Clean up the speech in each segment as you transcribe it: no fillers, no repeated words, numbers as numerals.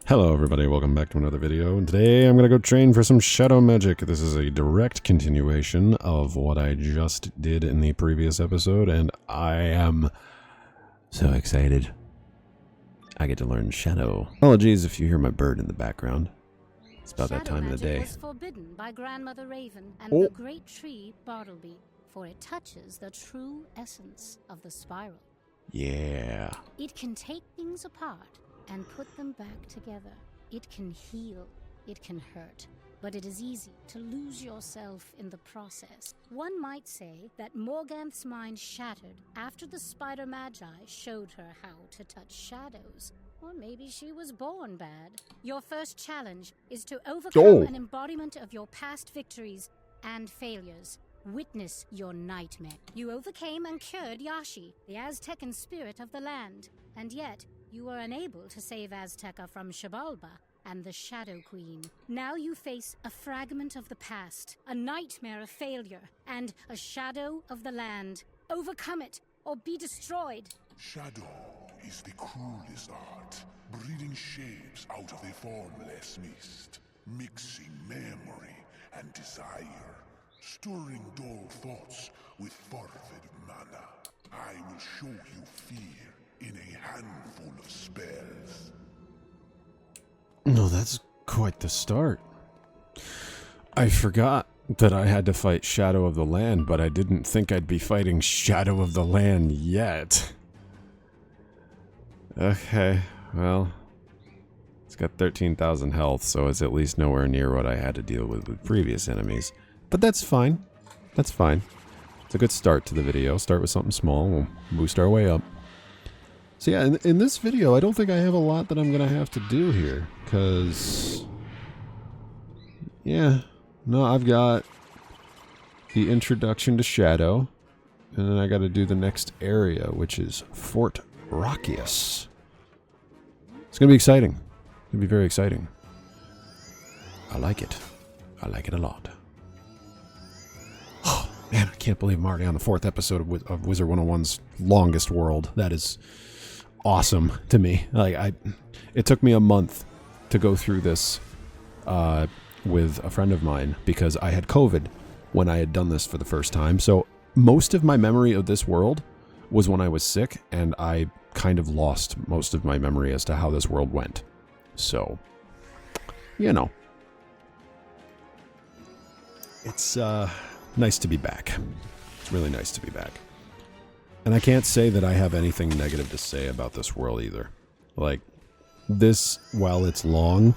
Hello everybody, welcome back to another video, and today I'm gonna go train for some shadow magic. This is a direct continuation of what I just did in the previous episode, and I am so excited. I get to learn shadow. Apologies if you hear my bird in the background. It's about that time of the day. Was forbidden by Grandmother Raven and the great tree Bartleby, for it touches the true essence of the spiral. Yeah. It can take things apart and put them back together. It can heal, it can hurt, but it is easy to lose yourself in the process. One might say that Morganthe's mind shattered after the Spider Magi showed her how to touch shadows. Or maybe she was born bad. Your first challenge is to overcome an embodiment of your past victories and failures. Witness your nightmare. You overcame and cured Yashi, the Aztecan spirit of the land, and yet you were unable to save Azteca from Xibalba and the Shadow Queen. Now you face a fragment of the past, a nightmare of failure, and a shadow of the land. Overcome it, or be destroyed. Shadow is the cruelest art, breeding shapes out of a formless mist, mixing memory and desire, stirring dull thoughts with fervid mana. I will show you fear in a handful of spells. No, that's quite the start. I forgot that I had to fight Shadow of the Land, but I didn't think I'd be fighting Shadow of the Land yet. Okay, well, it's got 13,000 health, so it's at least nowhere near what I had to deal with previous enemies. But that's fine. That's fine. It's a good start to the video. Start with something small, we'll boost our way up. So yeah, in this video, I don't think I have a lot that I'm going to have to do here, because, yeah, no, I've got the introduction to Shadow, and then I got to do the next area, which is Fort Rockius. It's going to be exciting. It's going to be very exciting. I like it. I like it a lot. Oh, man, I can't believe I'm already on the 4th episode of Wizard101's longest world. That is awesome to me. Like, it took me a month to go through this with a friend of mine because I had COVID when I had done this for the first time. So most of my memory of this world was when I was sick, and I kind of lost most of my memory as to how this world went. So, you know, it's nice to be back. It's really nice to be back. And I can't say that I have anything negative to say about this world either. Like, this, while it's long,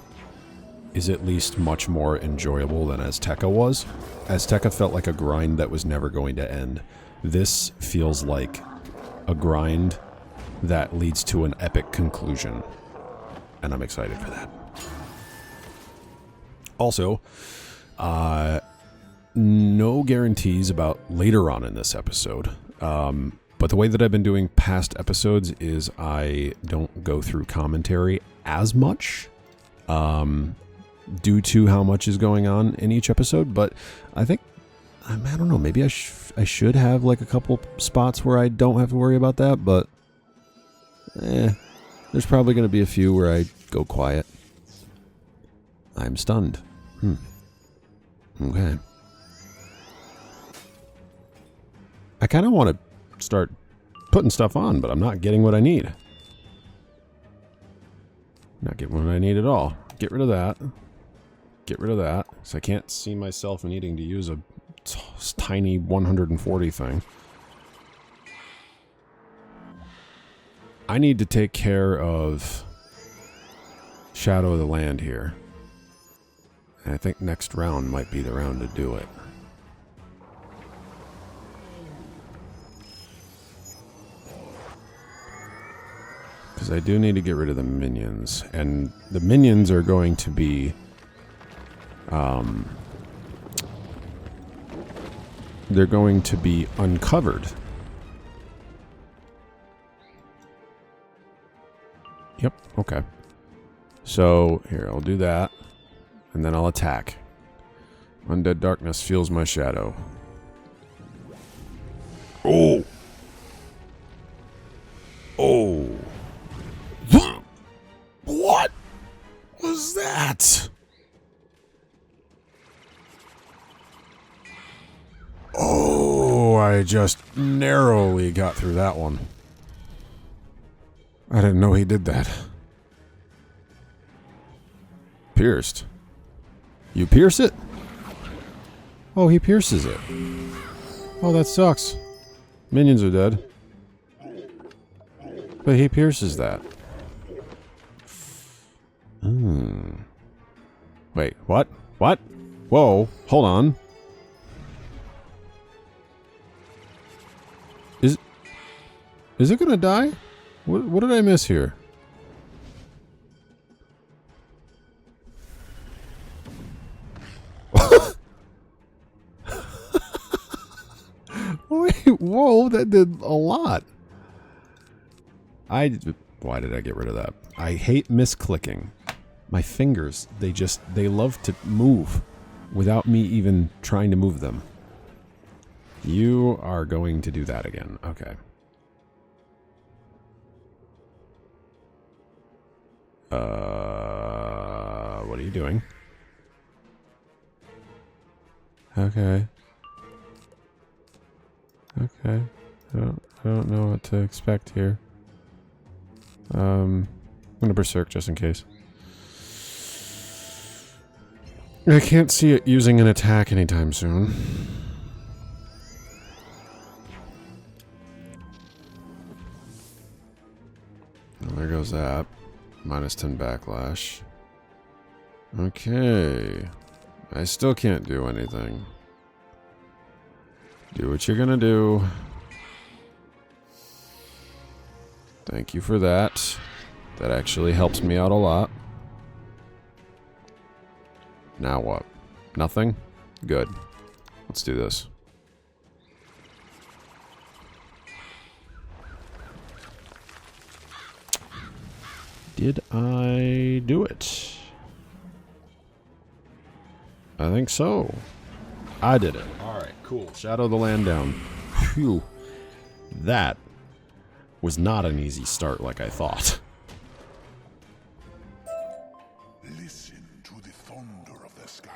is at least much more enjoyable than Azteca was. Azteca felt like a grind that was never going to end. This feels like a grind that leads to an epic conclusion. And I'm excited for that. Also, no guarantees about later on in this episode. But the way that I've been doing past episodes is I don't go through commentary as much due to how much is going on in each episode. But I think, I don't know, maybe I should have like a couple spots where I don't have to worry about that. But there's probably going to be a few where I go quiet. I'm stunned. Okay. I kind of want to start putting stuff on, but I'm not getting what I need. Not getting what I need at all. Get rid of that. Get rid of that. So I can't see myself needing to use a tiny 140 thing. I need to take care of Shadow of the Land here. And I think next round might be the round to do it. Because I do need to get rid of the minions. And the minions are going to be they're going to be uncovered. Yep, okay. So, here, I'll do that. And then I'll attack. Undead darkness fuels my shadow. Oh! Oh! What? was that? Oh, I just narrowly got through that one. I didn't know he did that. Pierced. You pierce it? Oh, he pierces it. Oh, that sucks. Minions are dead. But he pierces that. Wait, what? What? Whoa, hold on. Is it gonna die? What did I miss here? Wait, whoa, that did a lot. Why did I get rid of that? I hate misclicking. My fingers, they love to move without me even trying to move them. You are going to do that again. Okay. What are you doing? Okay. Okay. I don't know what to expect here. I'm gonna berserk just in case. I can't see it using an attack anytime soon. Well, there goes that. Minus 10 backlash. Okay. I still can't do anything. Do what you're gonna do. Thank you for that. That actually helps me out a lot. Now what? Nothing? Good. Let's do this. Did I do it? I think so. I did it. Alright, cool. Shadow the land down. Phew. That was not an easy start like I thought. Listen to the thunder of the sky.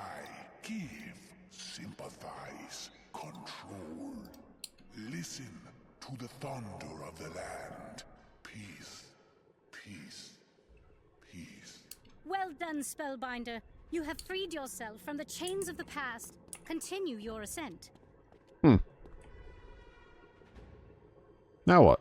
Give, sympathize, control. Listen to the thunder of the land. Peace, peace, peace. Well done, Spellbinder. You have freed yourself from the chains of the past. Continue your ascent. Now what?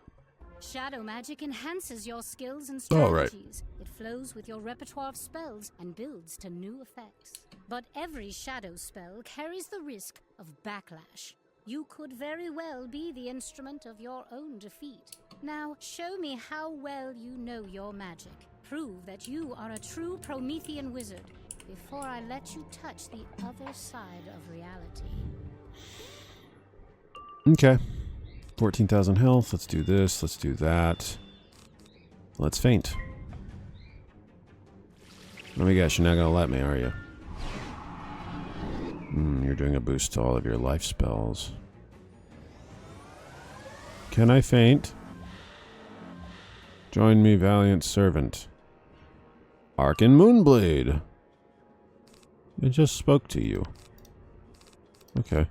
Shadow magic enhances your skills and Oh, right. strategies. It flows with your repertoire of spells and builds to new effects. But every shadow spell carries the risk of backlash. You could very well be the instrument of your own defeat. Now, show me how well you know your magic. Prove that you are a true Promethean wizard before I let you touch the other side of reality. Okay. 14,000 health. Let's do this. Let's do that. Let's faint. Let me guess, you're not going to let me, are you? You're doing a boost to all of your life spells. Can I faint? Join me, valiant servant. Arcan Moonblade. It just spoke to you. Okay.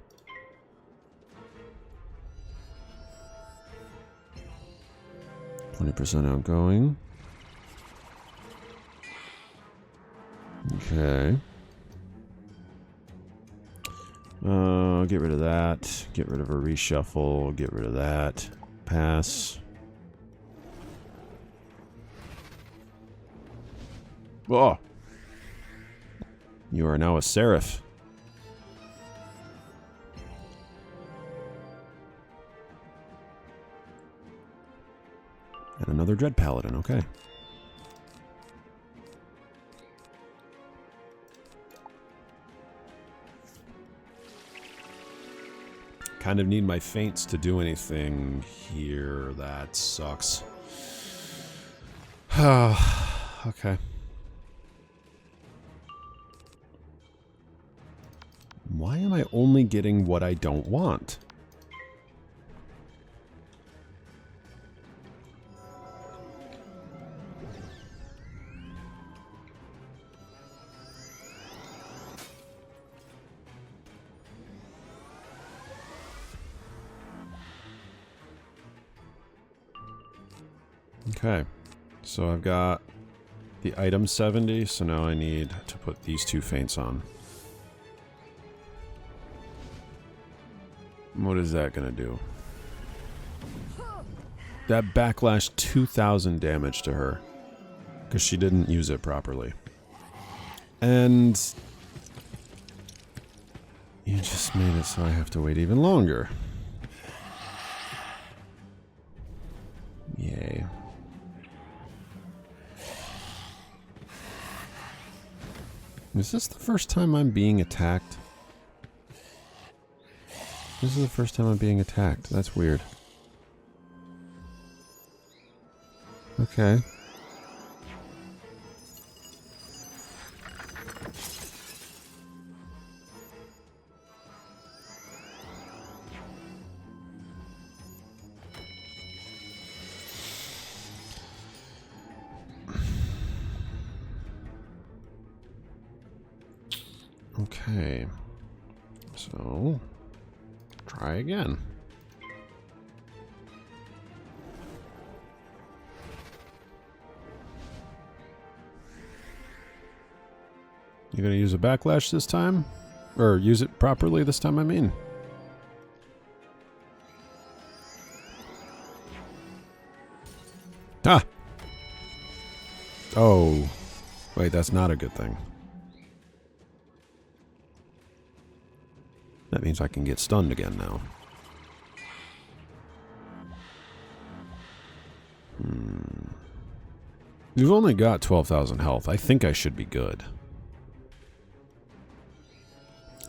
%, outgoing. Okay. Get rid of that. Get rid of a reshuffle. Get rid of that. Pass. Oh! You are now a seraph. And another Dread Paladin, okay. Kind of need my feints to do anything here. That sucks. Okay. Why am I only getting what I don't want? Okay. So I've got the item 70, so now I need to put these 2 feints on. What is that gonna do? That backlash 2,000 damage to her. Because she didn't use it properly. And you just made it so I have to wait even longer. Yay. Is this the first time I'm being attacked? This is the first time I'm being attacked. That's weird. Okay. Okay. So, try again. You gonna use a backlash this time? Or use it properly this time, I mean. Ah! Oh. Wait, that's not a good thing. That means I can get stunned again now. You've only got 12,000 health. I think I should be good.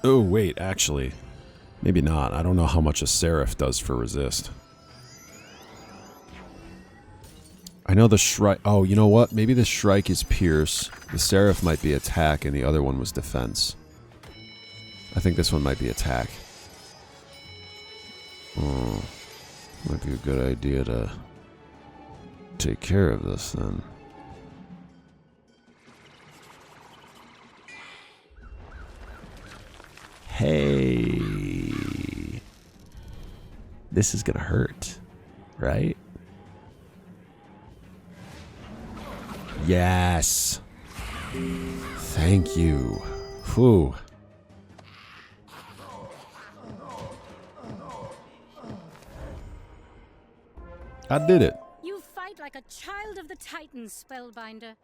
Oh, wait, actually. Maybe not. I don't know how much a Seraph does for resist. I know the Shrike... Oh, you know what? Maybe the Shrike is Pierce. The Seraph might be attack, and the other one was defense. I think this one might be attack. Oh, might be a good idea to take care of this then. Hey, this is gonna hurt, right? Yes. Thank you. Whew. I did it. You fight like a child of the Titans, Spellbinder.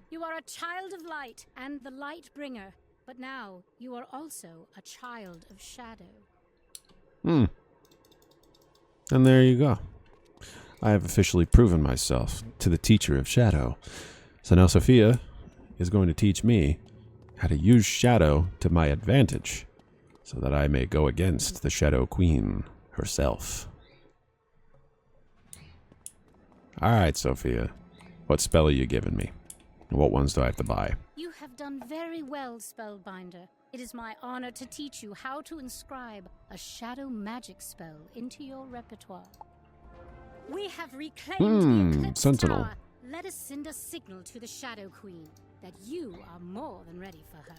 You are a child of light and the light bringer, but now you are also a child of shadow. And there you go. I have officially proven myself to the teacher of shadow. So now Sophia is going to teach me how to use shadow to my advantage, so that I may go against the Shadow Queen herself. Alright, Sophia. What spell are you giving me? And what ones do I have to buy? You have done very well, Spellbinder. It is my honor to teach you how to inscribe a shadow magic spell into your repertoire. We have reclaimed the Eclipse Sentinel. Tower. Let us send a signal to the Shadow Queen that you are more than ready for her.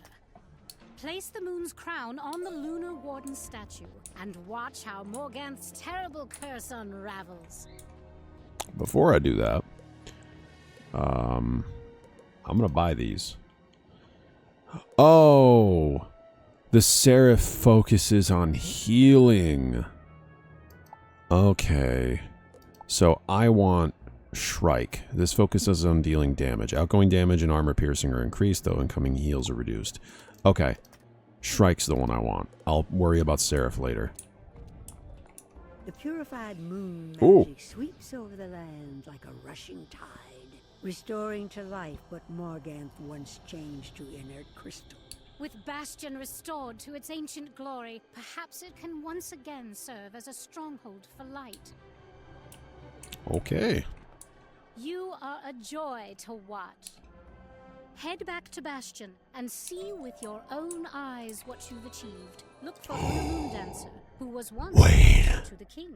Place the moon's crown on the Lunar Warden statue and watch how Morganthe's terrible curse unravels. Before I do that, I'm gonna buy these. Oh, the Seraph focuses on healing. Okay, so I want Shrike. This focuses on dealing damage. Outgoing damage and armor piercing are increased, though incoming heals are reduced. Okay, Shrike's the one I want. I'll worry about Seraph later. The purified moon Ooh. magic sweeps over the land like a rushing tide, restoring to life what Morganthe once changed to inert crystal. With Bastion restored to its ancient glory, perhaps it can once again serve as a stronghold for light. Okay. You are a joy to watch. Head back to Bastion and see with your own eyes what you've achieved. Look for the Moon Dancer, who was once to the king.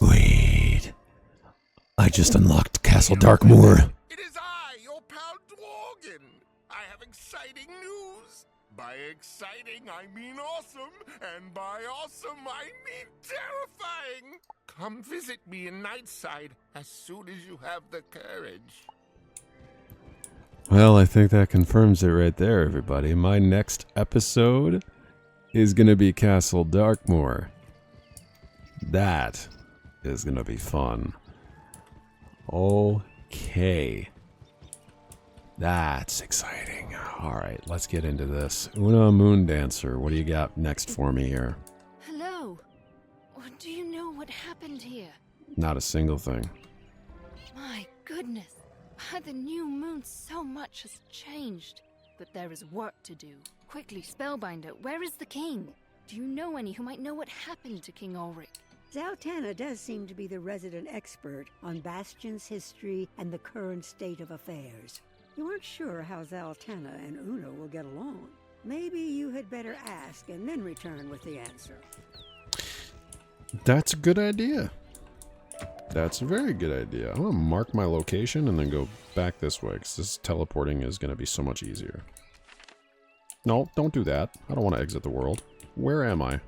Wait. I just unlocked Castle Darkmoor. It is I, your pal Dworgen. I have exciting news. By exciting, I mean awesome, and by awesome, I mean terrifying. Come visit me in Nightside as soon as you have the courage. Well, I think that confirms it right there, everybody. My next episode is going to be Castle Darkmoor. That is going to be fun. Okay. That's exciting. All right, let's get into this. Una Moondancer, what do you got next for me here? Hello. Do you know what happened here? Not a single thing. My goodness. By the new moon, so much has changed. But there is work to do. Quickly, Spellbinder, where is the king? Do you know any who might know what happened to King Ulrich? Zaltanna does seem to be the resident expert on Bastion's history and the current state of affairs. You aren't sure how Zaltanna and Una will get along. Maybe you had better ask and then return with the answer. That's a good idea. That's a very good idea. I'm going to mark my location and then go back this way, because this teleporting is going to be so much easier. No, don't do that. I don't want to exit the world. Where am I?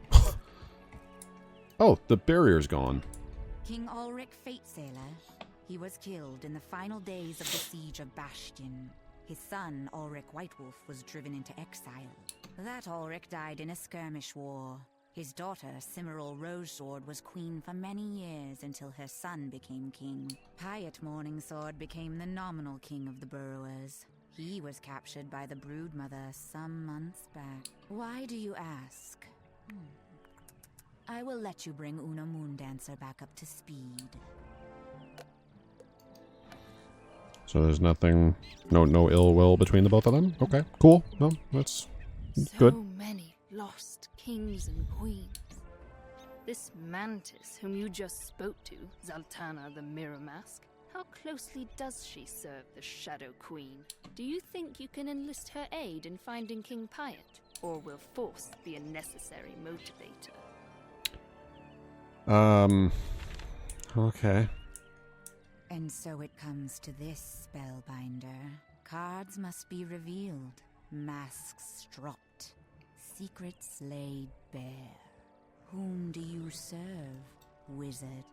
Oh, the barrier's gone. King Ulrich Fatesailor. He was killed in the final days of the siege of Bastion. His son, Ulrich Whitewolf, was driven into exile. That Ulrich died in a skirmish war. His daughter, Cimmeril Rogesword, was queen for many years until her son became king. Piet Morningsword became the nominal king of the Burrowers. He was captured by the Broodmother some months back. Why do you ask? I will let you bring Una Moondancer back up to speed. So there's nothing, no ill will between the both of them? Okay, cool. No, that's good. So many lost kings and queens. This Mantis, whom you just spoke to, Zaltanna the Mirror Mask, how closely does she serve the Shadow Queen? Do you think you can enlist her aid in finding King Piet, or will force be a necessary motivator? Okay. And so it comes to this, Spellbinder. Cards must be revealed, masks dropped, secrets laid bare. Whom do you serve, wizard?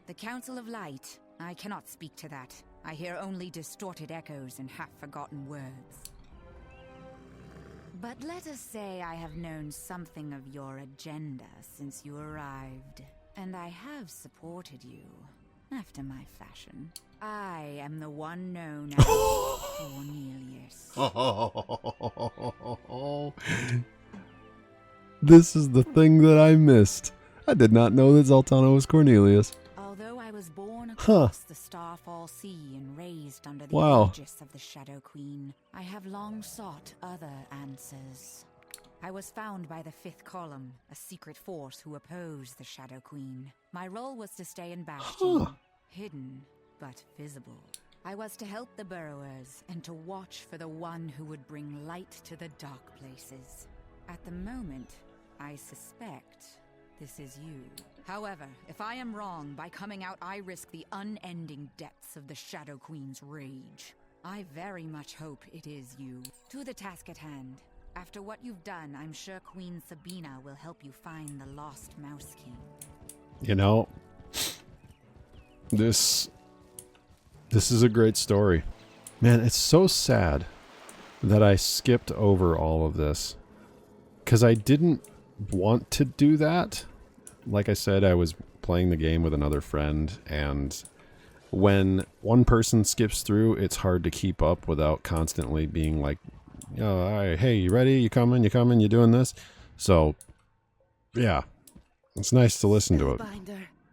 The Council of Light. I cannot speak to that. I hear only distorted echoes and half-forgotten words. But let us say I have known something of your agenda since you arrived. And I have supported you, after my fashion. I am the one known as Cornelius. This is the thing that I missed. I did not know that Zaltanna was Cornelius. Although I was born across the Starfall Sea and raised under the aegis of the Shadow Queen, I have long sought other answers. I was found by the Fifth Column, a secret force who opposed the Shadow Queen. My role was to stay in Bastion, hidden but visible. I was to help the Burrowers and to watch for the one who would bring light to the dark places. At the moment, I suspect this is you. However, if I am wrong, by coming out I risk the unending depths of the Shadow Queen's rage. I very much hope it is you. To the task at hand. After what you've done, I'm sure Queen Sabina will help you find the lost Mouse King. You know, this is a great story. Man, it's so sad that I skipped over all of this. Because I didn't want to do that. Like I said, I was playing the game with another friend, and when one person skips through, it's hard to keep up without constantly being like, oh, all right, hey, you ready? You coming? You coming? You doing this? So, yeah, it's nice to listen to it.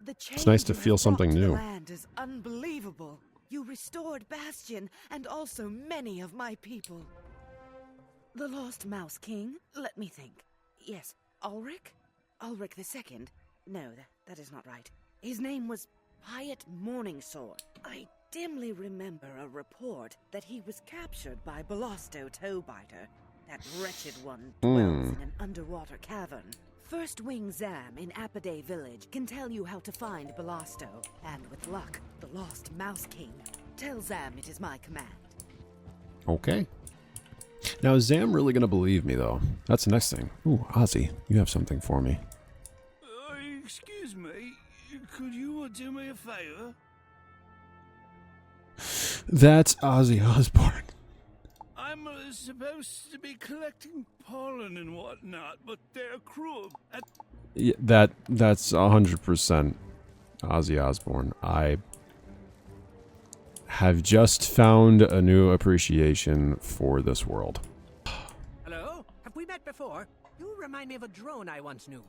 It's nice to feel something new. The land is unbelievable. You restored Bastion and also many of my people. The Lost Mouse King? Let me think. Yes, Ulrich? Ulrich II? No, that is not right. His name was Piet Morningsword. I dimly remember a report that he was captured by Belosto Toebiter. That wretched one dwells in an underwater cavern. First Wing Zam in Apiday Village can tell you how to find Belosto, and with luck, the Lost Mouse King. Tell Zam it is my command. Okay. Now, is Zam really going to believe me, though? That's the next thing. Ooh, Ozzy, you have something for me. Excuse me, could you do me a favor? That's Ozzy Osbourne. I'm supposed to be collecting pollen and whatnot, but they're cruel. Yeah, that's 100% Ozzy Osbourne. I have just found a new appreciation for this world. Hello? Have we met before? You remind me of a drone I once knew.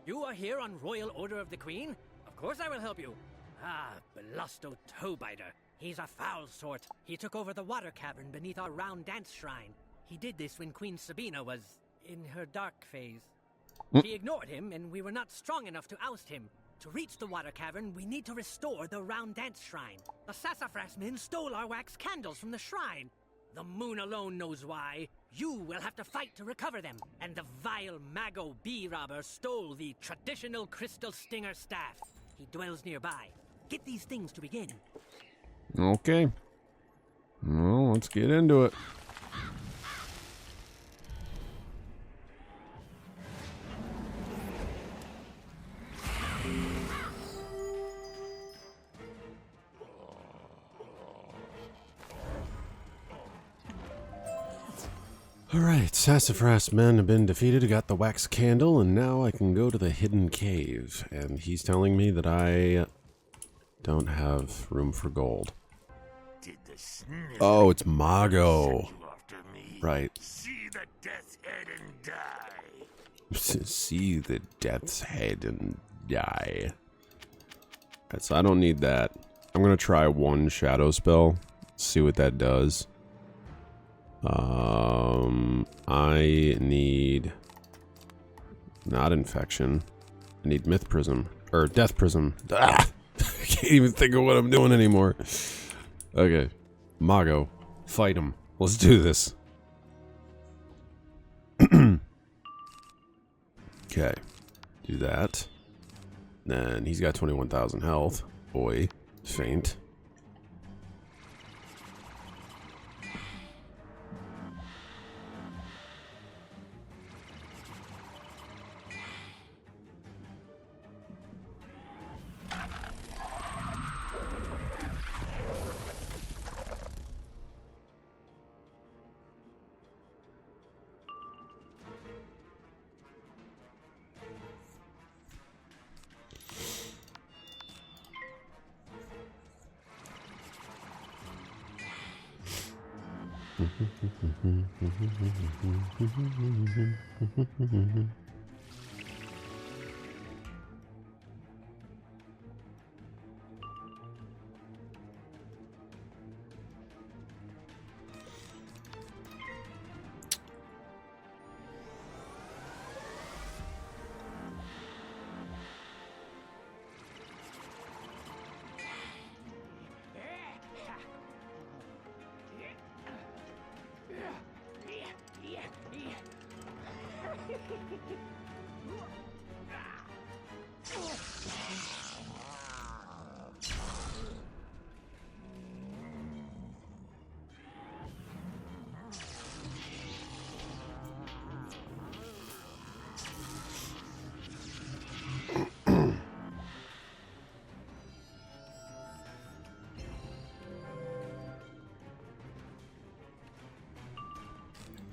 You are here on Royal Order of the Queen? Of course I will help you. Ah, Belusto Toebiter. He's a foul sort. He took over the water cavern beneath our round dance shrine. He did this when Queen Sabina was in her dark phase. She ignored him, and we were not strong enough to oust him. To reach the water cavern, we need to restore the round dance shrine. The sassafras men stole our wax candles from the shrine. The moon alone knows why. You will have to fight to recover them. And the vile Mago bee robber stole the traditional crystal stinger staff. He dwells nearby. Get these things to begin. Okay. Well, let's get into it. Alright, Sassafras men have been defeated, got the wax candle, and now I can go to the hidden cave. And he's telling me that I don't have room for gold. Oh, it's Mago. Right. See the death's head and die. See the death's head and die. Right, so I don't need that. I'm gonna try one shadow spell, see what that does. I need not infection. I need myth prism or death prism. Ah! I can't even think of what I'm doing anymore. Okay, Mago, fight him. Let's do this. Okay, do that. Then he's got 21,000 health. Boy, faint.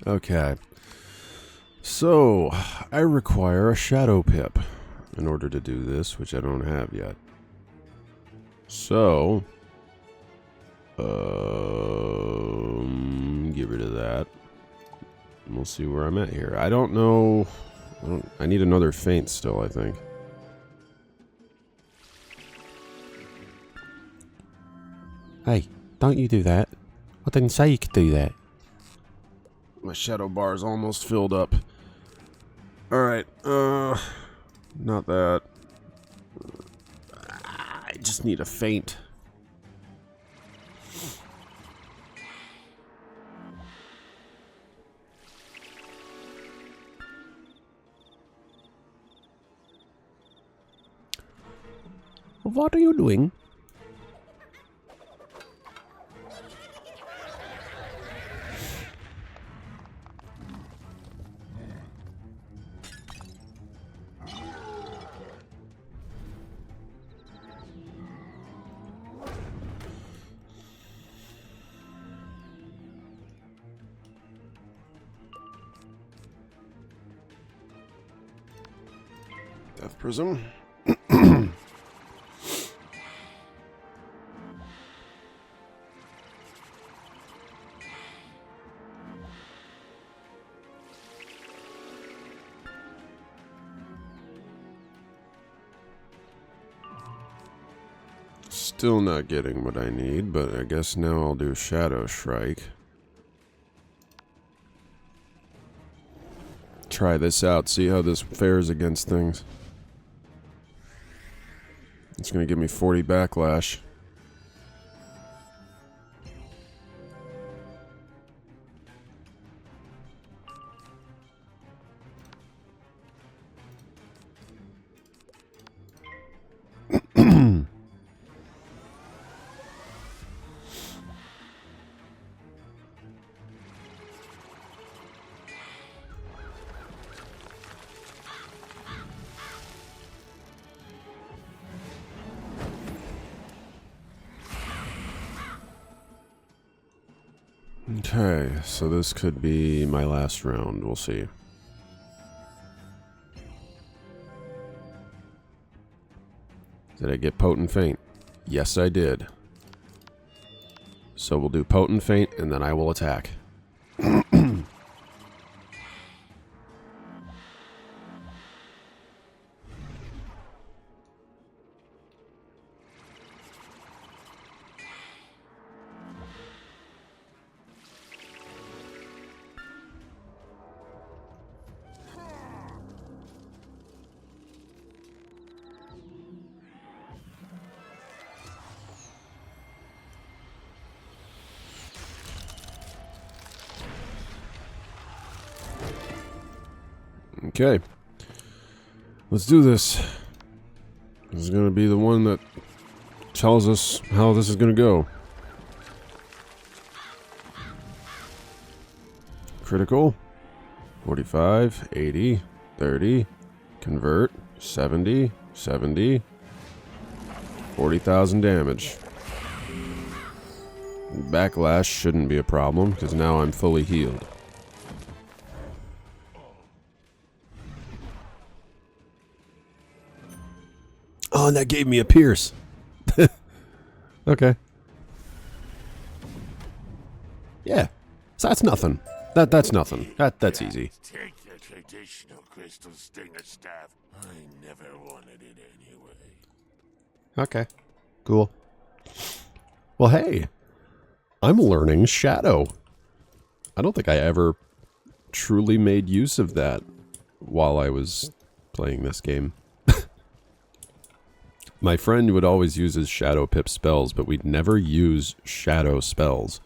Okay, so I require a shadow pip in order to do this, which I don't have yet. So, get rid of that. And we'll see where I'm at here. I don't know. I need another feint still, I think. Hey, don't you do that. I didn't say you could do that. My shadow bar is almost filled up. Alright, not that. I just need a feint. What are you doing? Death Prism. Still not getting what I need, but I guess now I'll do Shadow Strike. Try this out, see how this fares against things. It's gonna give me 40 backlash. Okay, so this could be my last round. We'll see. Did I get Potent Feint? Yes, I did. So we'll do Potent Feint, and then I will attack. Okay. Let's do this. This is going to be the one that tells us how this is going to go. Critical. 45, 80, 30. Convert. 70, 70. 40,000 damage. Backlash shouldn't be a problem because now I'm fully healed. Oh, and that gave me a pierce. Okay. Yeah. So that's nothing. That's nothing. That's easy. Take the traditional crystal stinger staff. I never wanted it anyway. Okay. Cool. Well, hey. I'm learning Shadow. I don't think I ever truly made use of that while I was playing this game. My friend would always use his Shadow Pip spells, but we'd never use Shadow spells.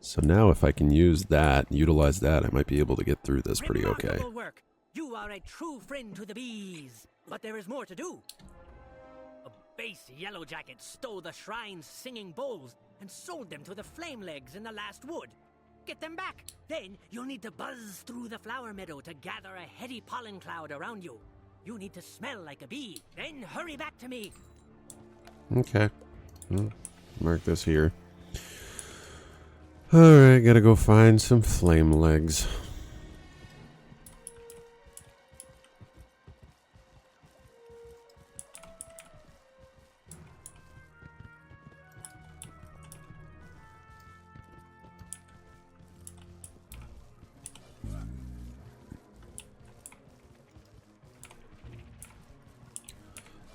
So now if I can use that, utilize that, I might be able to get through this pretty okay. Remarkable work. You are a true friend to the bees. But there is more to do. A base yellowjacket stole the shrine's singing bowls and sold them to the flamelegs in the last wood. Get them back. Then you'll need to buzz through the flower meadow to gather a heady pollen cloud around you. You need to smell like a bee. Then hurry back to me. Okay. Well, mark this here. Alright, gotta go find some flame legs.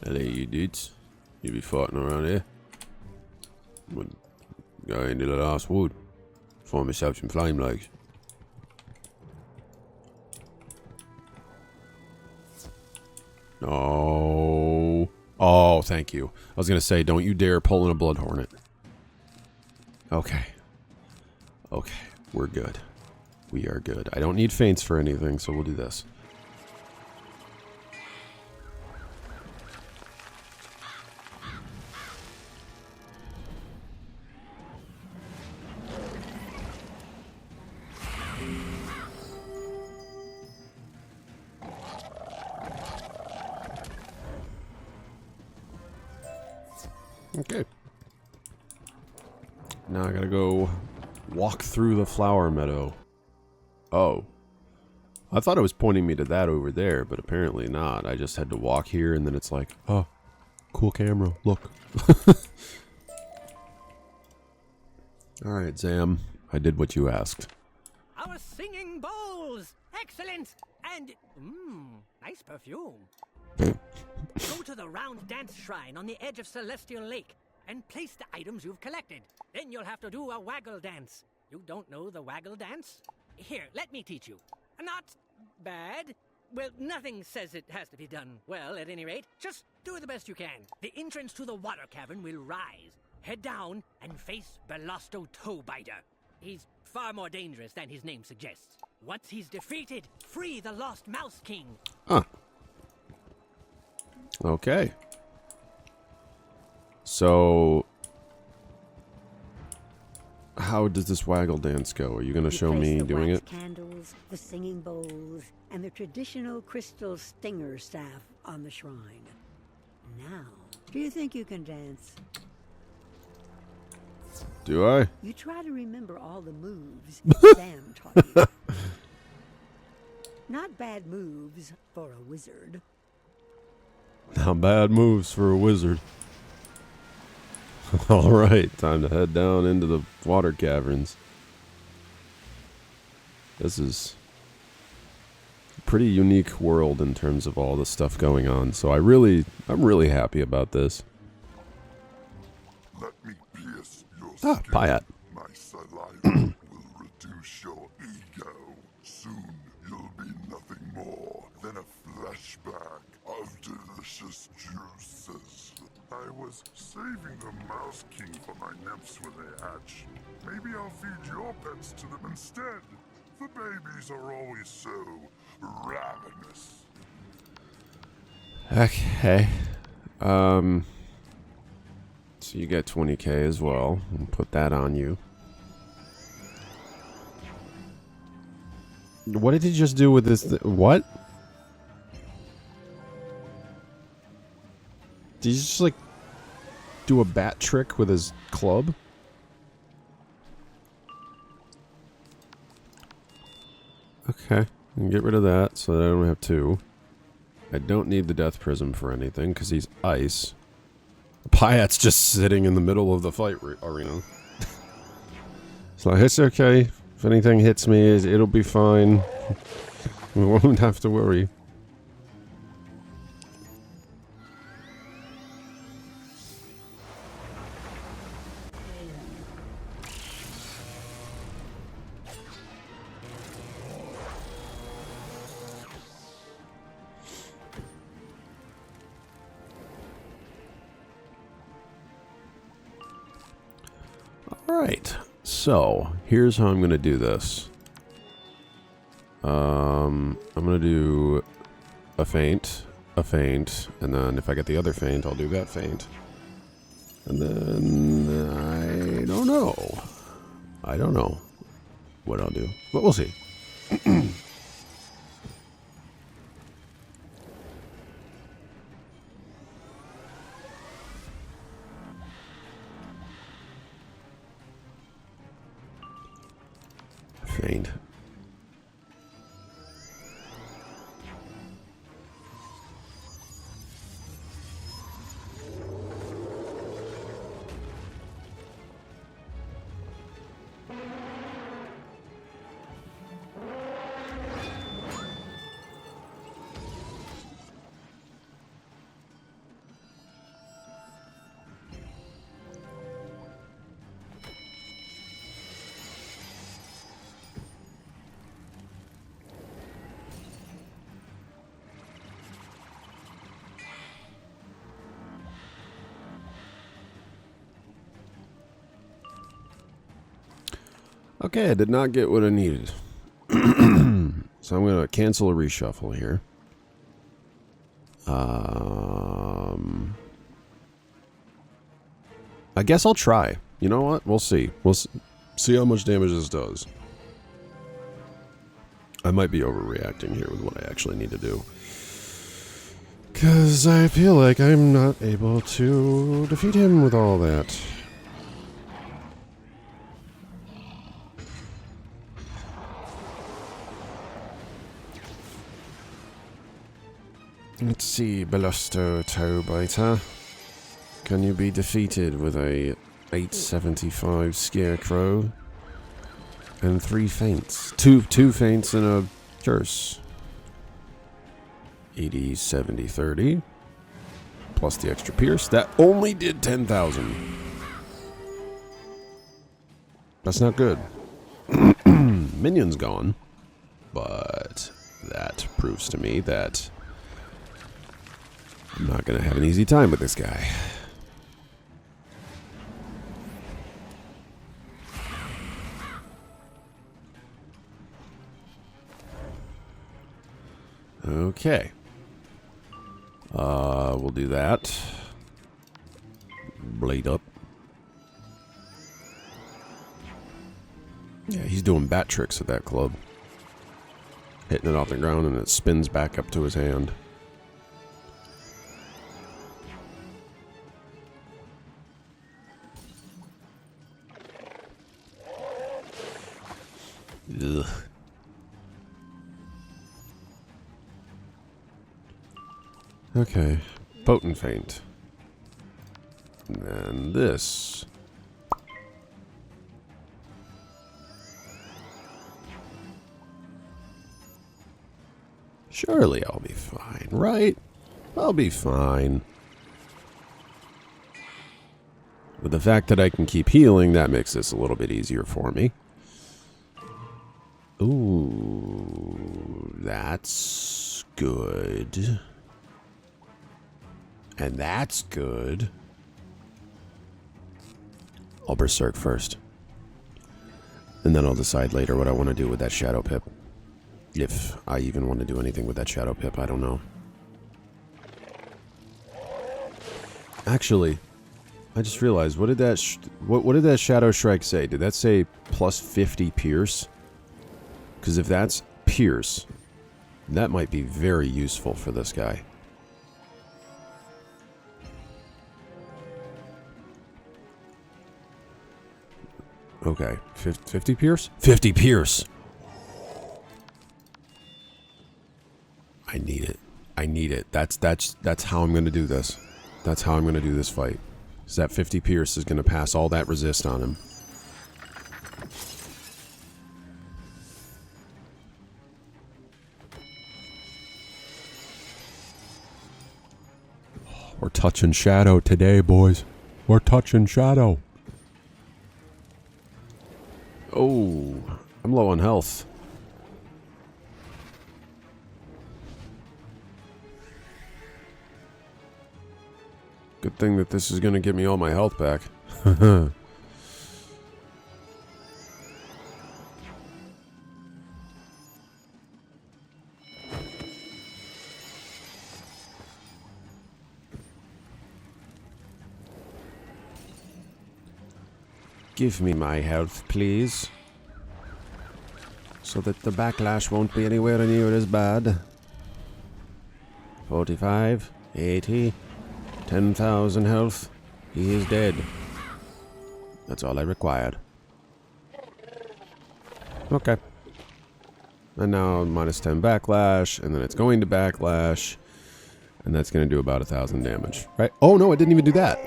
Hello, you dudes. You be fighting around here? Would go into the last wood. Find myself some flame legs. No. Oh, thank you. I was gonna say, don't you dare pull in a blood hornet. Okay. Okay, we're good. We are good. I don't need feints for anything, so we'll do this. Okay. Now I gotta go walk through the flower meadow. Oh. I thought it was pointing me to that over there, but apparently not. I just had to walk here, and then it's like, oh, cool camera, look. Alright, Zam. I did what you asked. Our singing bowls! Excellent! And, nice perfume. Go to the round dance shrine on the edge of Celestial Lake and place the items you've collected. Then you'll have to do a waggle dance. You don't know the waggle dance? Here, let me teach you. Not bad. Well, nothing says it has to be done well, at any rate. Just do the best you can. The entrance to the water cavern will rise. Head down and face Belosto Toebiter. He's far more dangerous than his name suggests. Once he's defeated, free the Lost Mouse King. Huh. Okay. So, how does this waggle dance go? Are you going to show me doing it? Candles, the singing bowls, and the traditional crystal stinger staff on the shrine. Now, do you think you can dance? Do I? You try to remember all the moves Sam taught you. Not bad moves for a wizard. Not bad moves for a wizard. Alright, time to head down into the water caverns. This is a pretty unique world in terms of all the stuff going on, so I'm really happy about this. Let me pierce your Ah, skin. Payat. My saliva will reduce your ego. Soon you'll be nothing more than a flashback of delicious juices. I was saving the Mouse King for my nymphs when they hatch. Maybe I'll feed your pets to them instead. The babies are always so ravenous. Okay. So you get 20k as well. I'll put that on you. What did he just do with this? What? Did he just like do a bat trick with his club? Okay, and get rid of that so that I don't have two. I don't need the death prism for anything because he's ice. Payat's just sitting in the middle of the fight arena. So it's okay. If anything hits me, it'll be fine. We won't have to worry. Alright, so here's how I'm going to do this. I'm going to do a feint, and then if I get the other feint, I'll do that feint. And then I don't know. I don't know what I'll do, but we'll see. Feint. Okay, I did not get what I needed. So I'm going to cancel a reshuffle here. I guess I'll try. You know what? We'll see. We'll see how much damage this does. I might be overreacting here with what I actually need to do. Because I feel like I'm not able to defeat him with all that. Let's see, Belusto Towbiter. Can you be defeated with a 875 Scarecrow and 3 feints? Two feints and a curse. 80, 70, 30. Plus the extra pierce. That only did 10,000. That's not good. Minion's gone. But that proves to me that I'm not going to have an easy time with this guy. Okay. We'll do that. Blade up. Yeah, he's doing bat tricks with that club. Hitting it off the ground and it spins back up to his hand. Ugh. Okay, potent feint. And then this. Surely I'll be fine, right? I'll be fine. With the fact that I can keep healing, that makes this a little bit easier for me. Ooh, that's good. And that's good. I'll berserk first. And then I'll decide later what I want to do with that Shadow Pip. If I even want to do anything with that Shadow Pip, I don't know. Actually, I just realized, what did that what did that Shadow Strike say? Did that say plus 50 Pierce? Because if that's Pierce, that might be very useful for this guy. Okay, 50 Pierce? 50 Pierce! I need it. I need it. That's how I'm going to do this. That's how I'm going to do this fight. Is that 50 Pierce is going to pass all that resist on him. We're touching Shadow today, boys. We're touching Shadow. Oh, I'm low on health. Good thing that this is going to give me all my health back. Give me my health, please. So that the backlash won't be anywhere near as bad. 45, 80, 10,000 health. He is dead. That's all I required. Okay. And now minus 10 backlash, and then it's going to backlash, and that's going to do about 1,000 damage, right? Oh no, I didn't even do that.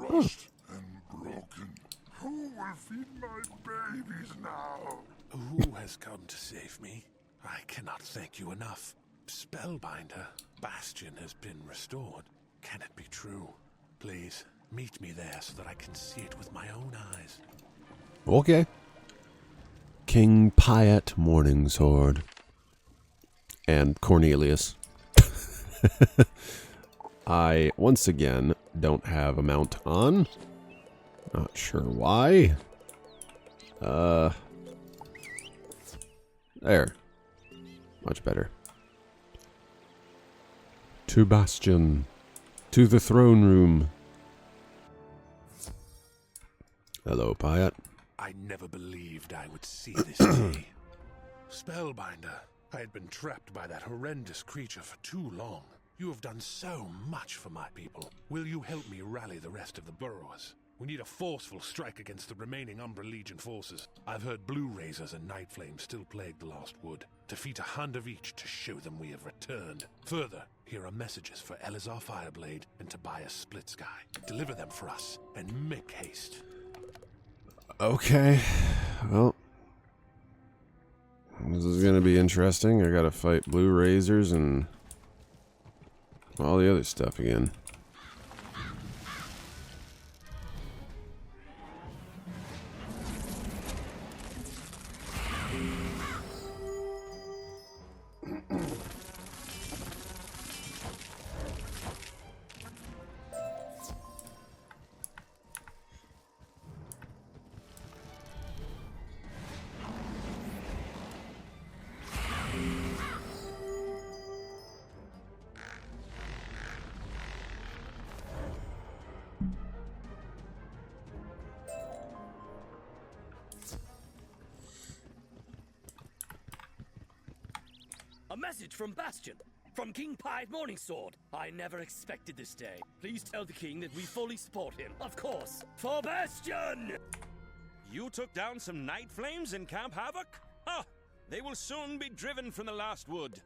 Crushed and broken. Who will feed my babies now? Who has come to save me? I cannot thank you enough. Spellbinder, Bastion has been restored. Can it be true? Please, meet me there so that I can see it with my own eyes. Okay. King Piet Morningsword. And Cornelius. I, once again, don't have a mount on. Not sure why. There. Much better. To Bastion. To the throne room. Hello, Piet. I never believed I would see this day. Spellbinder, I had been trapped by that horrendous creature for too long. You have done so much for my people. Will you help me rally the rest of the burrowers? We need a forceful strike against the remaining Umbra Legion forces. I've heard Blue Razors and Night Flames still plague the Lost Wood. Defeat a hand of each to show them we have returned. Further, here are messages for Elazar Fireblade and Tobias Split Sky. Deliver them for us, and make haste. Okay. Well, this is gonna be interesting. I gotta fight Blue Razors and all the other stuff again. A message from Bastion, from King Pied Morningsword. I never expected this day. Please tell the king that we fully support him. Of course, for Bastion! You took down some Night Flames in Camp Havoc? Ah, they will soon be driven from the Last Wood.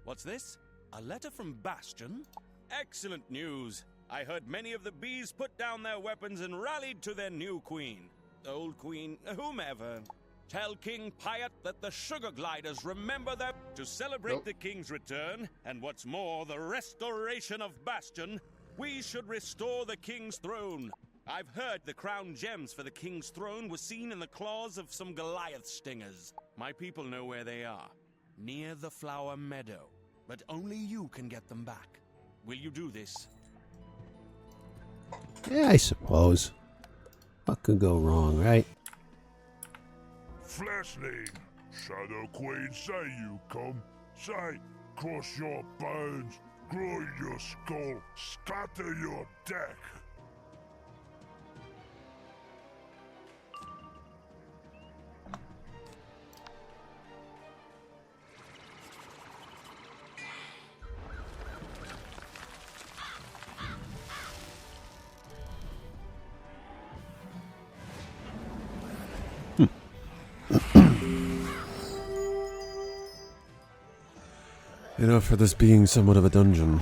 What's this? A letter from Bastion? Excellent news. I heard many of the bees put down their weapons and rallied to their new queen. Old queen, whomever. Tell King Pyat that the Sugar Gliders remember them to celebrate the king's return, and what's more, the restoration of Bastion. We should restore the king's throne. I've heard the crown gems for the king's throne were seen in the claws of some Goliath stingers. My people know where they are, near the Flower Meadow, but only you can get them back. Will you do this? Yeah, I suppose. What could go wrong, right? Fleshling, Shadow Queen, say you come. Say, cross your bones, grind your skull, scatter your deck. You know, for this being somewhat of a dungeon,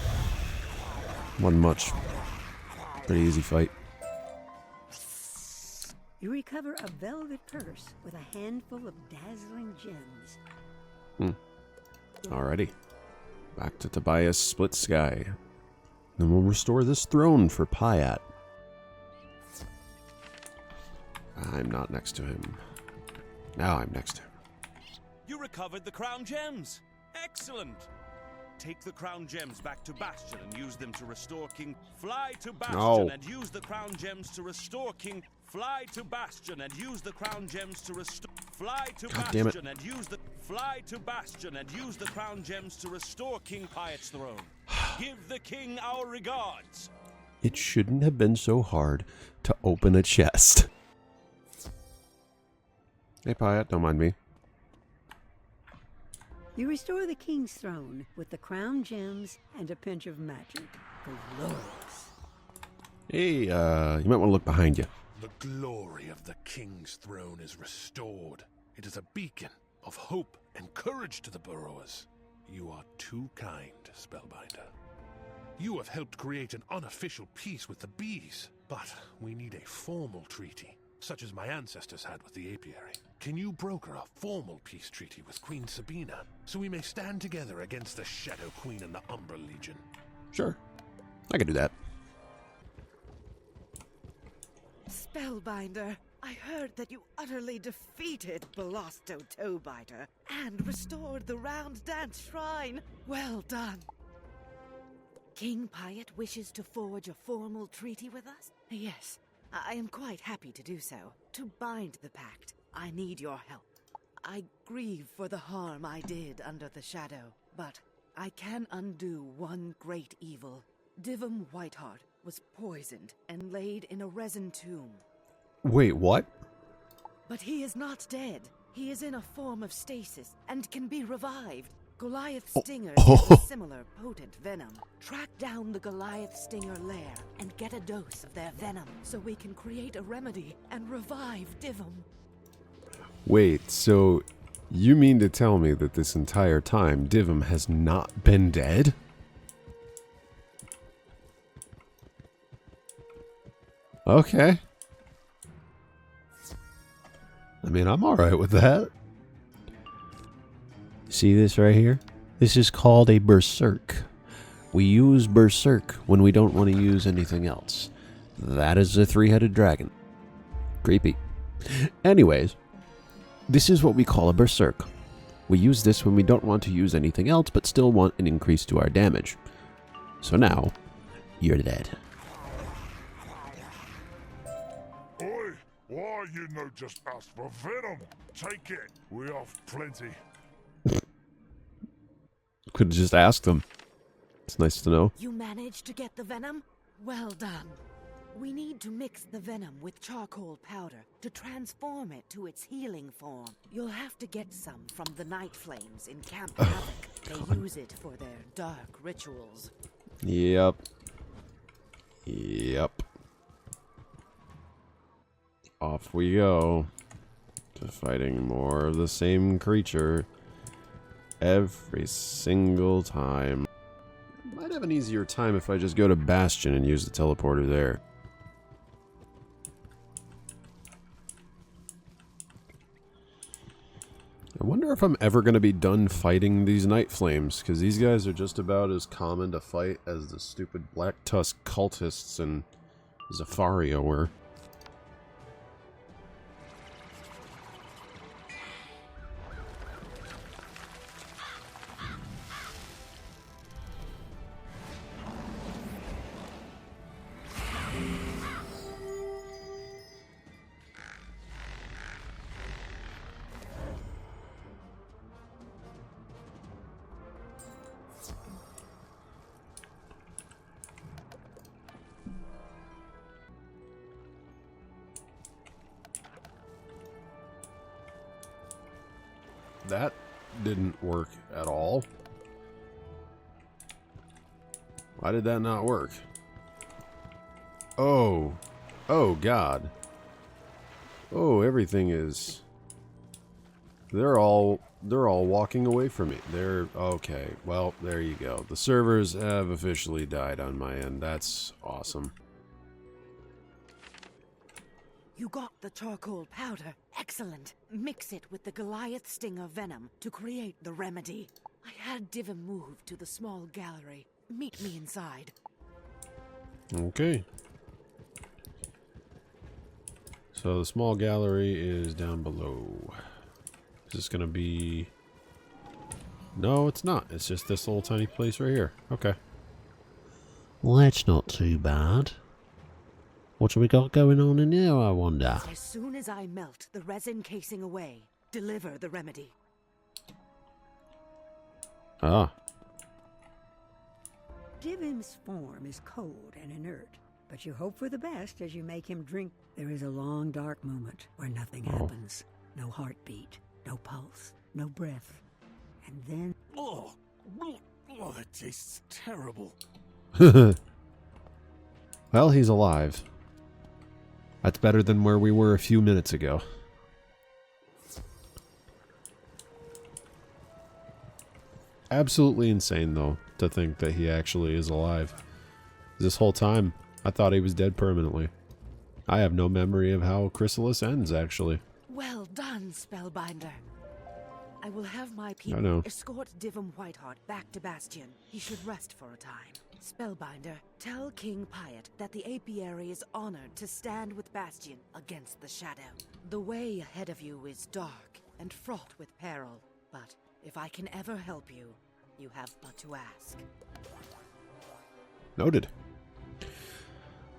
wasn't much. Pretty easy fight. You recover a velvet purse with a handful of dazzling gems. Alrighty. Back to Tobias Split Sky. Then we'll restore this throne for Pyat. I'm not next to him. Now I'm next to him. You recovered the crown gems. Excellent. Take the crown gems back to Bastion and use them to restore King. Fly to Bastion and use the crown gems to restore King. Fly to Bastion and use the crown gems to restore. Fly to Bastion and use the. Fly to Bastion and use the crown gems to restore King Pyat's throne. Give the king our regards. It shouldn't have been so hard to open a chest. Hey Pyat, don't mind me. You restore the king's throne with the crown gems and a pinch of magic. Glorious. Hey, you might want to look behind you. The glory of the king's throne is restored. It is a beacon of hope and courage to the burrowers. You are too kind, Spellbinder. You have helped create an unofficial peace with the bees, but we need a formal treaty, such as my ancestors had with the apiary. Can you broker a formal peace treaty with Queen Sabina, so we may stand together against the Shadow Queen and the Umbra Legion? Sure. I can do that. Spellbinder, I heard that you utterly defeated Belosto Toebiter and restored the Round Dance Shrine. Well done. King Pyat wishes to forge a formal treaty with us? Yes, I am quite happy to do so. To bind the pact, I need your help. I grieve for the harm I did under the shadow, but I can undo one great evil. Divum Whiteheart was poisoned and laid in a resin tomb. Wait, what? But he is not dead. He is in a form of stasis and can be revived. Goliath Stingers have a similar potent venom. Track down the Goliath Stinger lair and get a dose of their venom so we can create a remedy and revive Divum. Wait, so you mean to tell me that this entire time Divum has not been dead? Okay. I mean, I'm alright with that. See this right here? This is called a berserk. We use berserk when we don't want to use anything else. That is a three-headed dragon. Creepy. Anyways, this is what we call a berserk. We use this when we don't want to use anything else but still want an increase to our damage. So now, you're dead. Oi, why you no just ask for venom? Take it, we have plenty. Could have just asked them. It's nice to know. You managed to get the venom? Well done. We need to mix the venom with charcoal powder to transform it to its healing form. You'll have to get some from the Night Flames in Camp Havoc. They use it for their dark rituals. Yep. Yep. Off we go. To fighting more of the same creature. Every single time. Might have an easier time if I just go to Bastion and use the teleporter there. I wonder if I'm ever going to be done fighting these Night Flames, because these guys are just about as common to fight as the stupid Black Tusk cultists and Zafaria were. That didn't work at all. Why did that not work? Oh. Oh, God. Oh, everything is... They're all walking away from me. They're... Okay, well, there you go. The servers have officially died on my end. That's awesome. You got the charcoal powder. Excellent. Mix it with the Goliath Stinger venom to create the remedy. I had Divum move to the small gallery. Meet me inside. Okay. So the small gallery is down below. Is this gonna be... No, it's not. It's just this little tiny place right here. Okay. Well, that's not too bad. What have we got going on in here, I wonder? As soon as I melt the resin casing away, deliver the remedy. Ah. Divim's form is cold and inert, but you hope for the best as you make him drink. There is a long, dark moment where nothing happens. No heartbeat, no pulse, no breath. And then... Oh, that tastes terrible. Well, he's alive. That's better than where we were a few minutes ago. Absolutely insane, though, to think that he actually is alive. This whole time, I thought he was dead permanently. I have no memory of how Khrysalis ends, actually. Well done, Spellbinder. I will have my people escort Divum Whiteheart back to Bastion. He should rest for a time. Spellbinder, tell King Piot that the apiary is honored to stand with Bastion against the Shadow. The way ahead of you is dark and fraught with peril, but if I can ever help you, you have but to ask. Noted.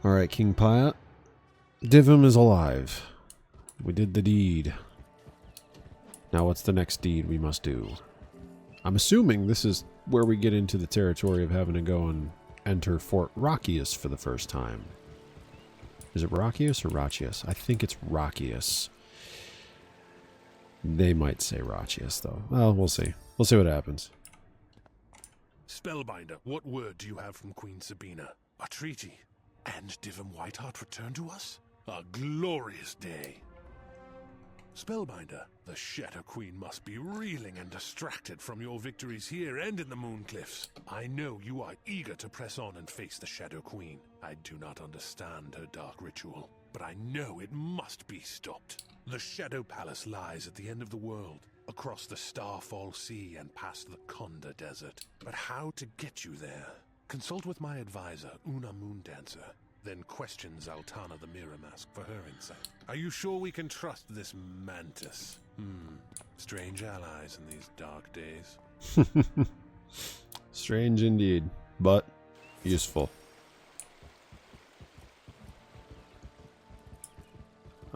Alright, King Piot. Divum is alive. We did the deed. Now what's the next deed we must do? I'm assuming this is where we get into the territory of having to go and enter Fort Rockius for the first time. Is it Rockius or Rockius? I think it's Rockius. They might say Rockius, though. Well, we'll see. We'll see what happens. Spellbinder, what word do you have from Queen Sabina? A treaty? And Divin Whiteheart returned to us? A glorious day. Spellbinder, the Shadow Queen must be reeling and distracted from your victories here and in the Mooncliffs. I know you are eager to press on and face the Shadow Queen. I do not understand her dark ritual, but I know it must be stopped. The Shadow Palace lies at the end of the world, across the Starfall Sea and past the Konda Desert. But how to get you there? Consult with my advisor, Una Moondancer. Then question Zaltana the Mirror Mask for her insight. Are you sure we can trust this mantis? Strange allies in these dark days. Strange indeed, but useful.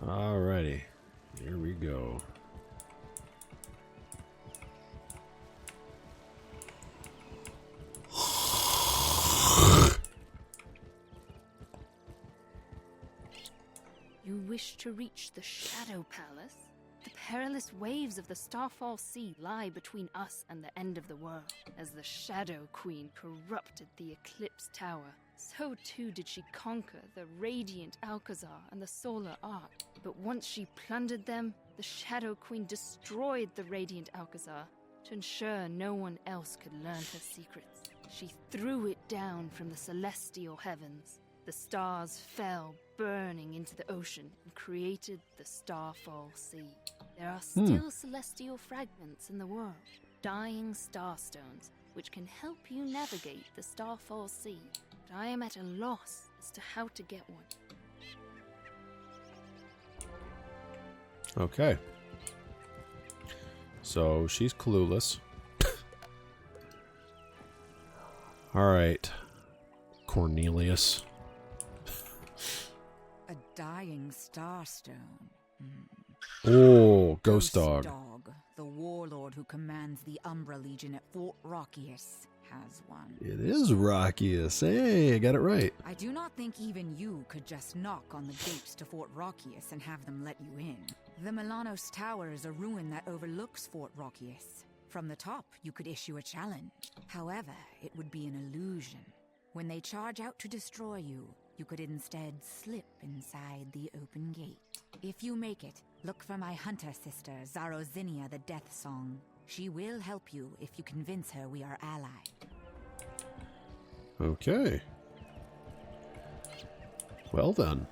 Alrighty, here we go. You wish to reach the Shadow Palace? The perilous waves of the Starfall Sea lie between us and the end of the world. As the Shadow Queen corrupted the Eclipse Tower, so too did she conquer the Radiant Alcazar and the Solar Ark. But once she plundered them, the Shadow Queen destroyed the Radiant Alcazar to ensure no one else could learn her secrets. She threw it down from the celestial heavens. The stars fell, burning into the ocean, and created the Starfall Sea. There are still celestial fragments in the world, dying starstones, which can help you navigate the Starfall Sea, but I am at a loss as to how to get one. Okay. So she's clueless. Alright. Cornelius. A dying starstone. Oh, Ghost Dog. The warlord who commands the Umbra Legion at Fort Rockius, has one. It is Rockius. Hey, I got it right. I do not think even you could just knock on the gates to Fort Rockius and have them let you in. The Milanos Tower is a ruin that overlooks Fort Rockius. From the top, you could issue a challenge. However, it would be an illusion. When they charge out to destroy you, you could instead slip inside the open gate. If you make it, look for my hunter sister, Zarozinia the Death Song. She will help you if you convince her we are allied. Okay. Well then.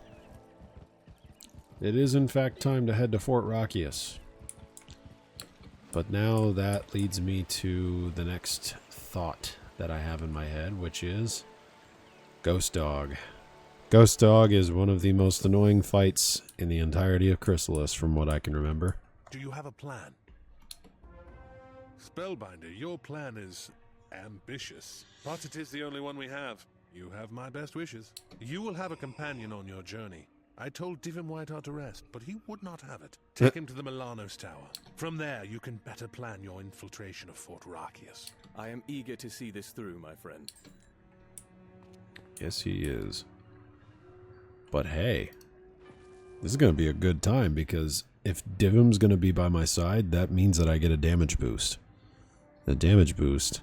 It is in fact time to head to Fort Rockius. But now that leads me to the next thought that I have in my head, which is Ghost Dog. Ghost Dog is one of the most annoying fights in the entirety of Khrysalis from what I can remember. Do you have a plan? Spellbinder, your plan is ambitious, but it is the only one we have. You have my best wishes. You will have a companion on your journey. I told Divin Whiteheart to rest, but he would not have it. Take him to the Milanos Tower. From there, you can better plan your infiltration of Fort Rockius. I am eager to see this through, my friend. Yes, he is. But hey, this is going to be a good time because if Divim's going to be by my side, that means that I get a damage boost. The damage boost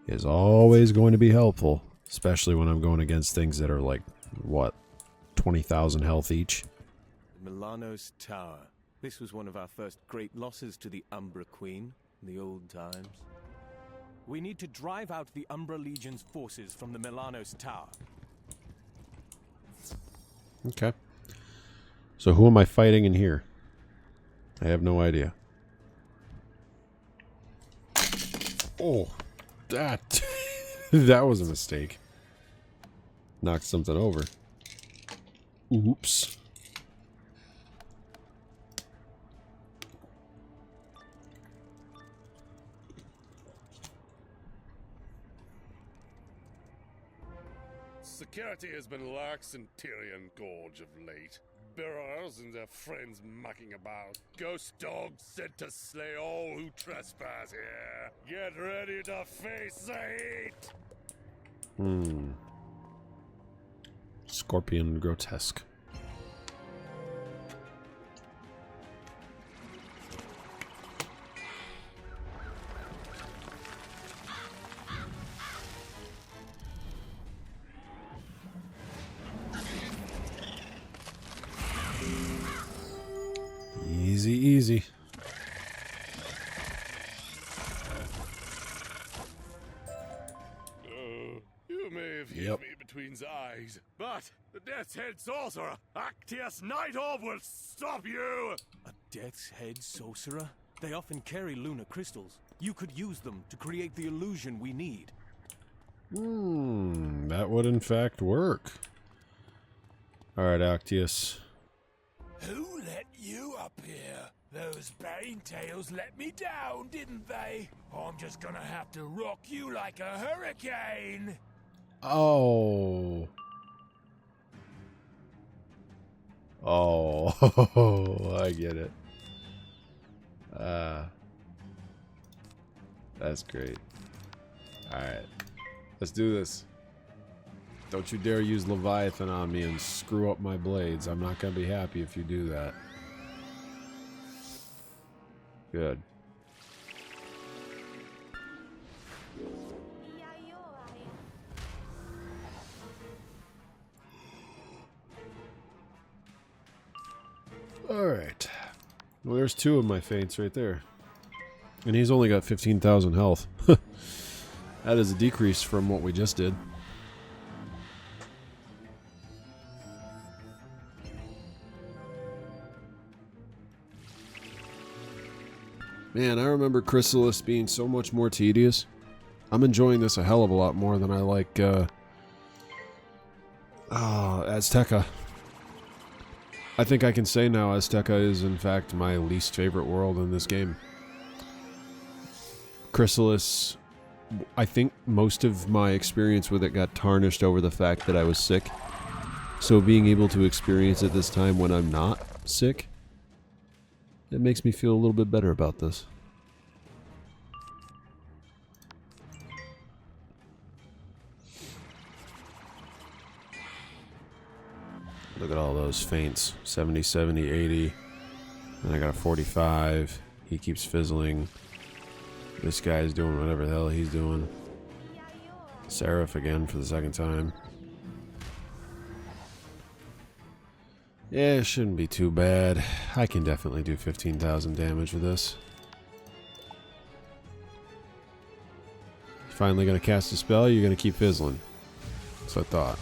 is always going to be helpful, especially when I'm going against things that are like, what, 20,000 health each? Milanos Tower. This was one of our first great losses to the Umbra Queen in the old times. We need to drive out the Umbra Legion's forces from the Milanos Tower. Okay. So who am I fighting in here? I have no idea. Oh, that that was a mistake. Knocked something over. Oops. Security has been lax in Tyrian Gorge of late. Bearers and their friends mucking about. Ghost dogs sent to slay all who trespass here. Get ready to face the heat! Scorpion Grotesque. Easy, easy. You may have hit me between the eyes, but the Death's Head Sorcerer, Actius Night Orb, will stop you! A Death's Head Sorcerer? They often carry lunar crystals. You could use them to create the illusion we need. That would in fact work. Alright, Actius. Who let you up here? Those Bane Tails let me down, didn't they? I'm just gonna have to rock you like a hurricane. Oh. Oh, I get it. That's great. Alright. Let's do this. Don't you dare use Leviathan on me and screw up my blades. I'm not gonna be happy if you do that. Good. Alright. Well, there's two of my faints right there. And he's only got 15,000 health. That is a decrease from what we just did. Man, I remember Khrysalis being so much more tedious. I'm enjoying this a hell of a lot more than I like, Azteca. I think I can say now Azteca is in fact my least favorite world in this game. Khrysalis, I think most of my experience with it got tarnished over the fact that I was sick. So being able to experience it this time when I'm not sick, it makes me feel a little bit better about this. Look at all those feints. 70, 70, 80. And I got a 45. He keeps fizzling. This guy's doing whatever the hell he's doing. Seraph again for the second time. Yeah, it shouldn't be too bad. I can definitely do 15,000 damage with this. Finally gonna cast a spell, you're gonna keep fizzling. That's what I thought.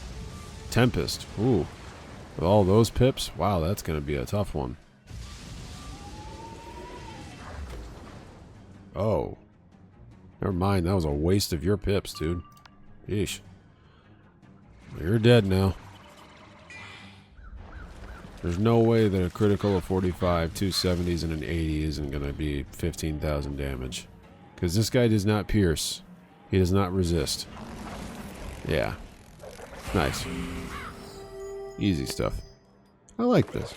Tempest. Ooh. With all those pips? Wow, that's gonna be a tough one. Oh. Never mind, that was a waste of your pips, dude. Yeesh. You're dead now. There's no way that a critical of 45, 2 70s, and an 80 isn't going to be 15,000 damage. Because this guy does not pierce. He does not resist. Yeah. Nice. Easy stuff. I like this.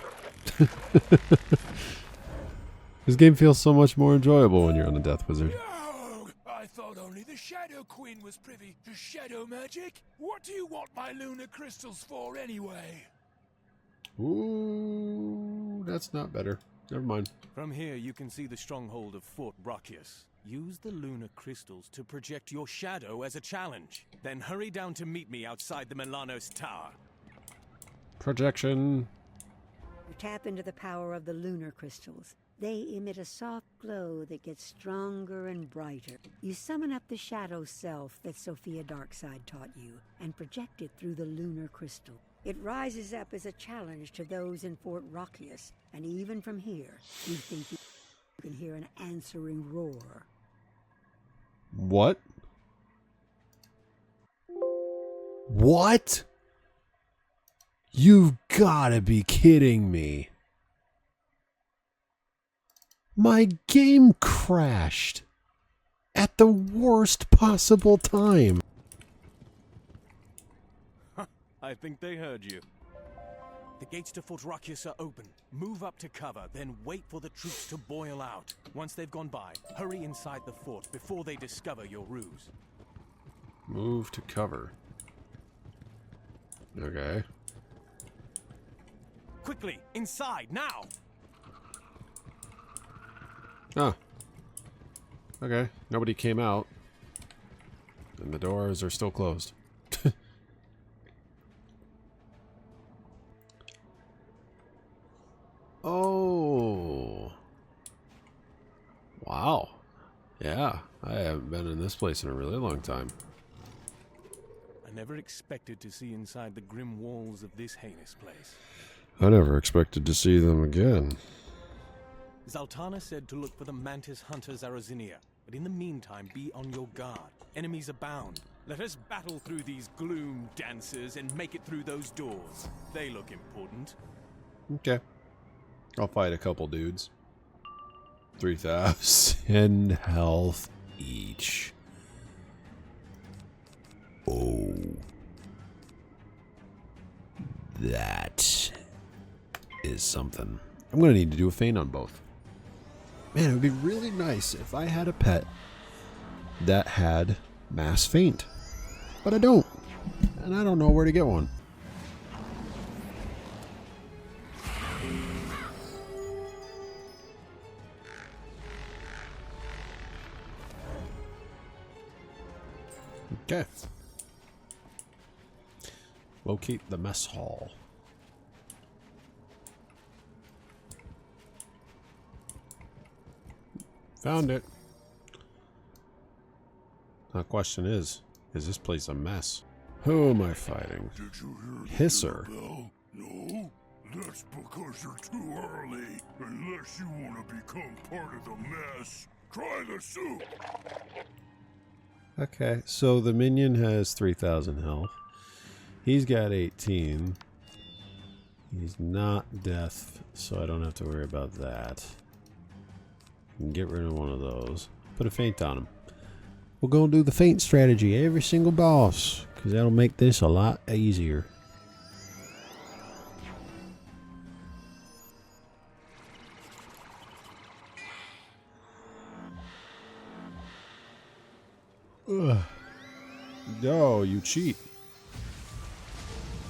This game feels so much more enjoyable when you're on a Death Wizard. No! I thought only the Shadow Queen was privy to shadow magic. What do you want my lunar crystals for anyway? Ooh, that's not better. Never mind. From here, you can see the stronghold of Fort Brachus. Use the lunar crystals to project your shadow as a challenge. Then hurry down to meet me outside the Milanos Tower. Projection. You tap into the power of the lunar crystals. They emit a soft glow that gets stronger and brighter. You summon up the shadow self that Sophia Darkside taught you and project it through the lunar crystal. It rises up as a challenge to those in Fort Brachus, and even from here, you think you can hear an answering roar. What? What? You've gotta be kidding me. My game crashed at the worst possible time. I think they heard you. The gates to Fort Brachus are open. Move up to cover, then wait for the troops to boil out. Once they've gone by, hurry inside the fort before they discover your ruse. Move to cover. Okay. Quickly, inside, now! Oh. Okay, nobody came out. And the doors are still closed. Oh. Wow. Yeah, I haven't been in this place in a really long time. I never expected to see inside the grim walls of this heinous place. I never expected to see them again. Zaltana said to look for the Mantis Hunter Zarazinia, but in the meantime be on your guard. Enemies abound. Let us battle through these gloom dancers and make it through those doors. They look important. Okay. I'll fight a couple dudes. 3,000 health each. Oh. That is something. I'm going to need to do a feint on both. Man, it would be really nice if I had a pet that had mass feint. But I don't. And I don't know where to get one. Okay. Locate the mess hall. Found it. The question is this place a mess? Who am I fighting? Did you hear Hisser. the bell? No? That's because you're too early. Unless you want to become part of the mess. Try the soup. Okay, so the minion has 3,000 health. He's got 18. He's not death, so I don't have to worry about that. Get rid of one of those. Put a feint on him. We're going to do the feint strategy every single boss, because that'll make this a lot easier. Ugh. No, you cheat.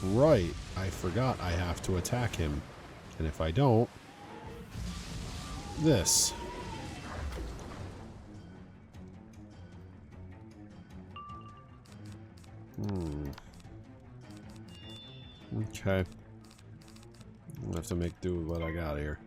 Right, I forgot I have to attack him. And if I don't... This. Okay. I'll have to make do with what I got here.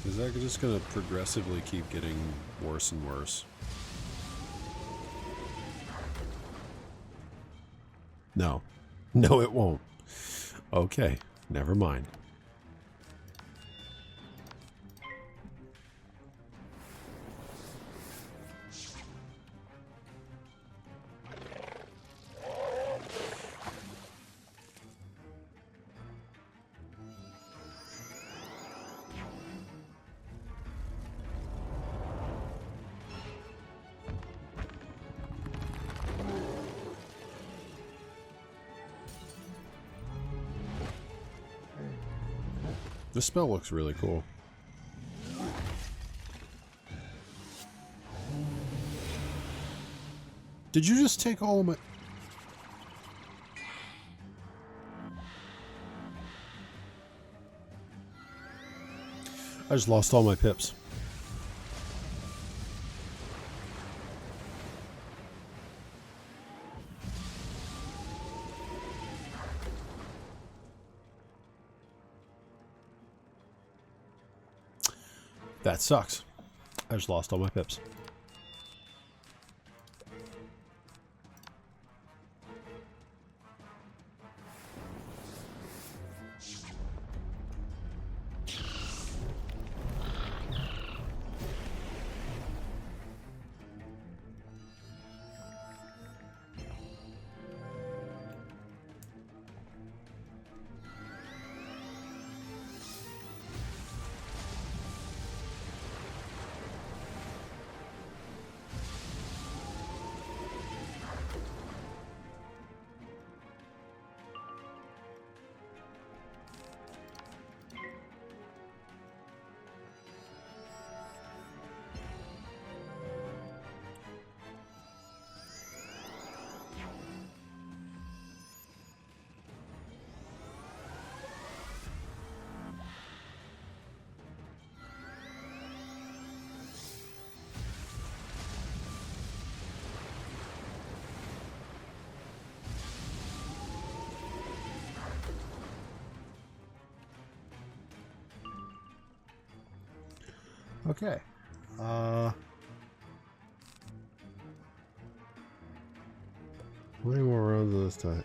Is that just going to progressively keep getting worse and worse? No. No, it won't. Okay, never mind. This spell looks really cool. Did you just take all of my... I just lost all my pips. That sucks. I just lost all my pips. Okay. How many more rounds of this time?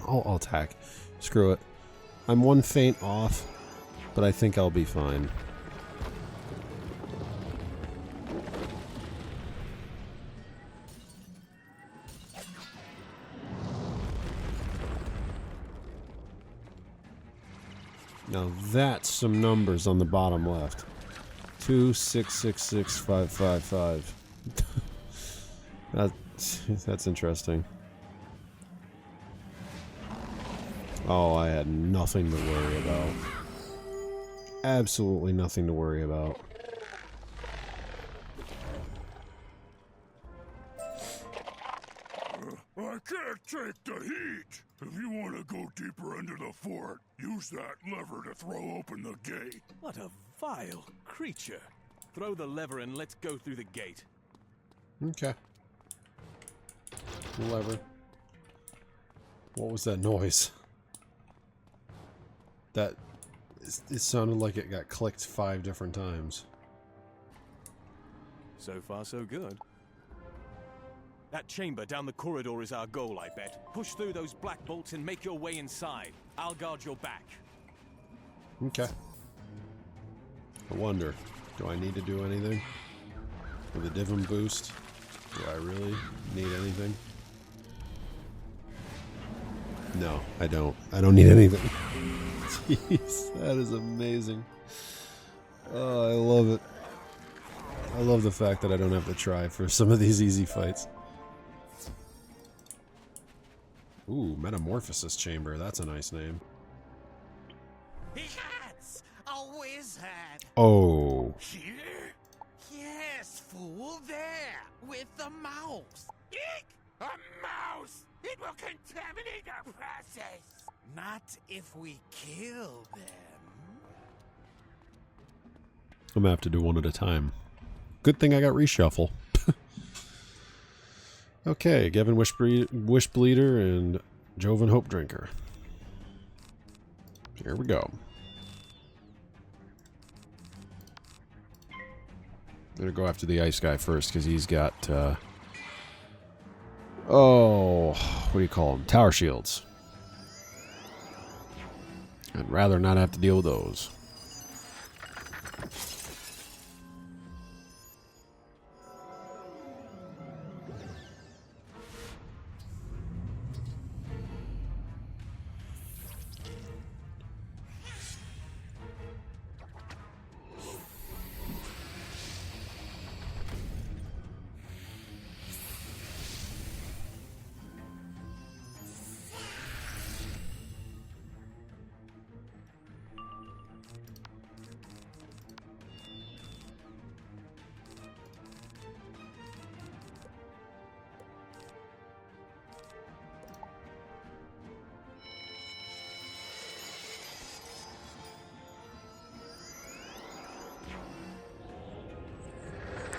I'll attack. Screw it. I'm one feint off, but I think I'll be fine. Now that's some numbers on the bottom left. 2, 6, 6, 6, 5, 5, 5. That's interesting. Oh, I had nothing to worry about. Absolutely nothing to worry about. I can't take the heat! If you want to go deeper into the fort, use that lever to throw open the gate. What a vile creature. Throw the lever and let's go through the gate. Okay. Lever. What was that noise? It sounded like it got clicked 5 different times. So far, so good. That chamber down the corridor is our goal, I bet. Push through those black bolts and make your way inside. I'll guard your back. Okay. I wonder, do I need to do anything? With a Divum boost? Do I really need anything? No, I don't. I don't need anything. Jeez, that is amazing. Oh, I love it. I love the fact that I don't have to try for some of these easy fights. Ooh, Metamorphosis Chamber. That's a nice name. Yes, a wizard. Oh. Here? Yes, fool, there, with the mouse. Eek! A mouse! It will contaminate our process. Not if we kill them. I'm gonna have to do one at a time. Good thing I got reshuffle. Okay, Gavin Wishbleeder and Joven Hope Drinker. Here we go. I'm gonna go after the ice guy first because he's got oh, what do you call them? Tower shields. I'd rather not have to deal with those.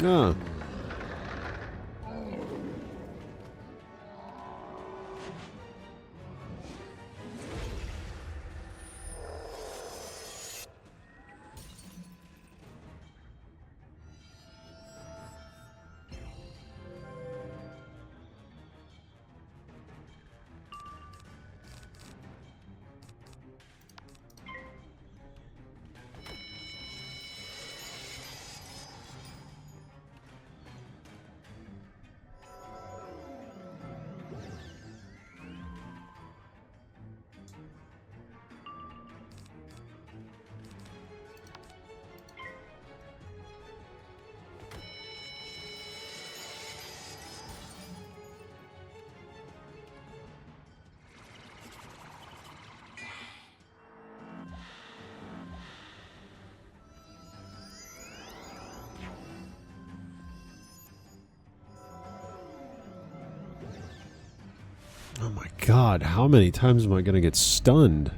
Ah. Oh my god, how many times am I going to get stunned?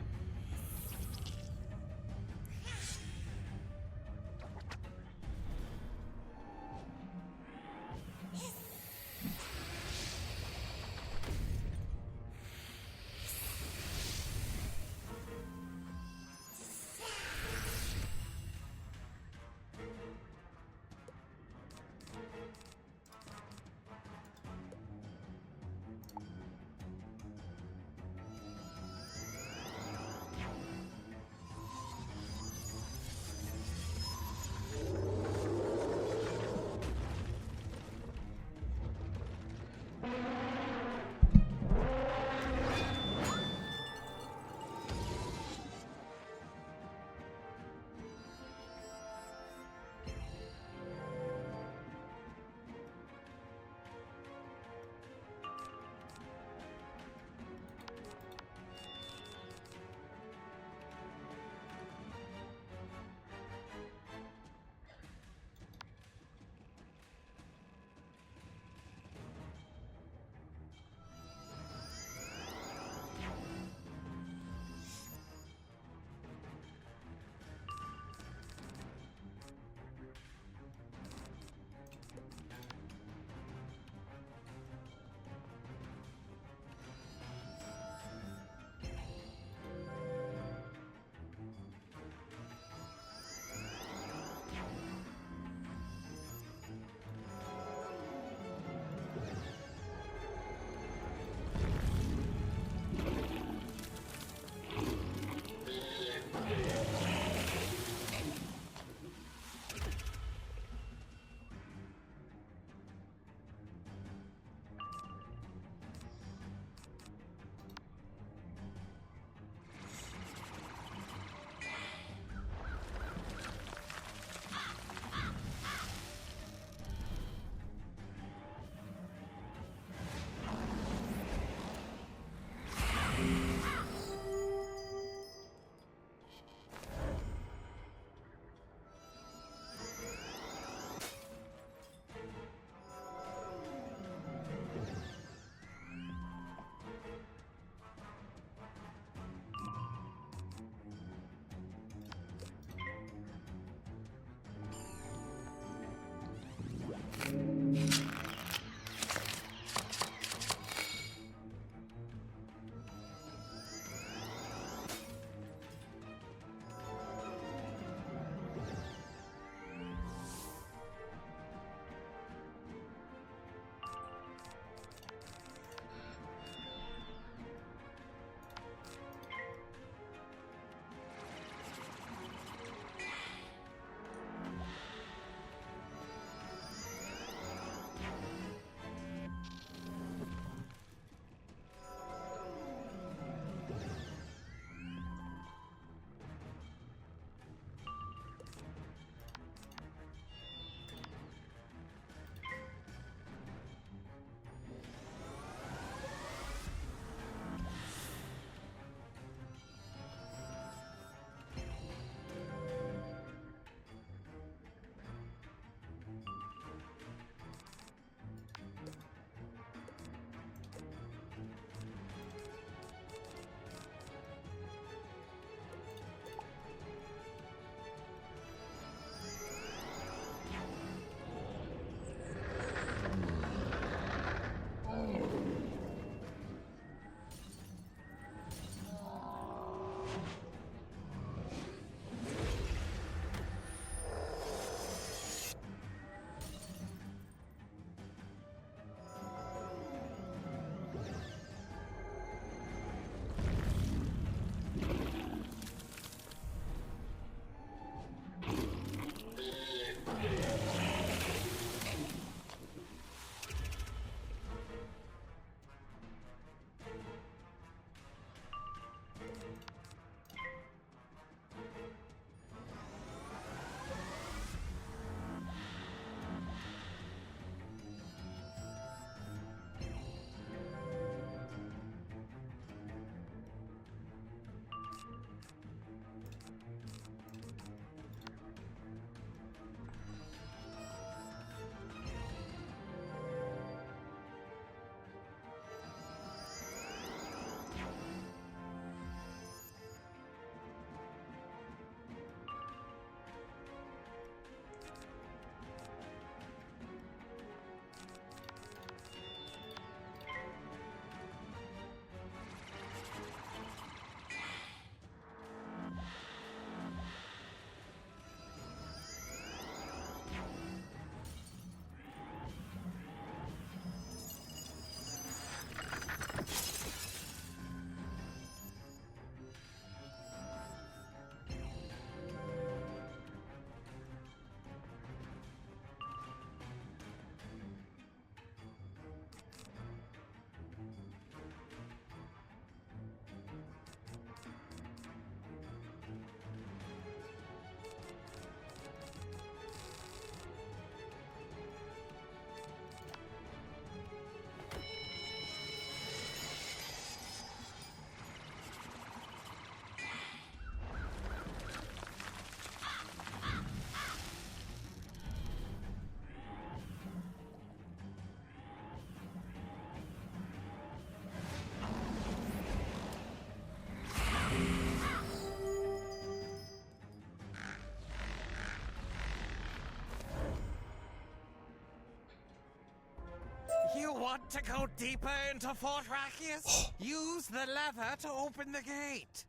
Want to go deeper into Fort Rakius? Use the lever to open the gate.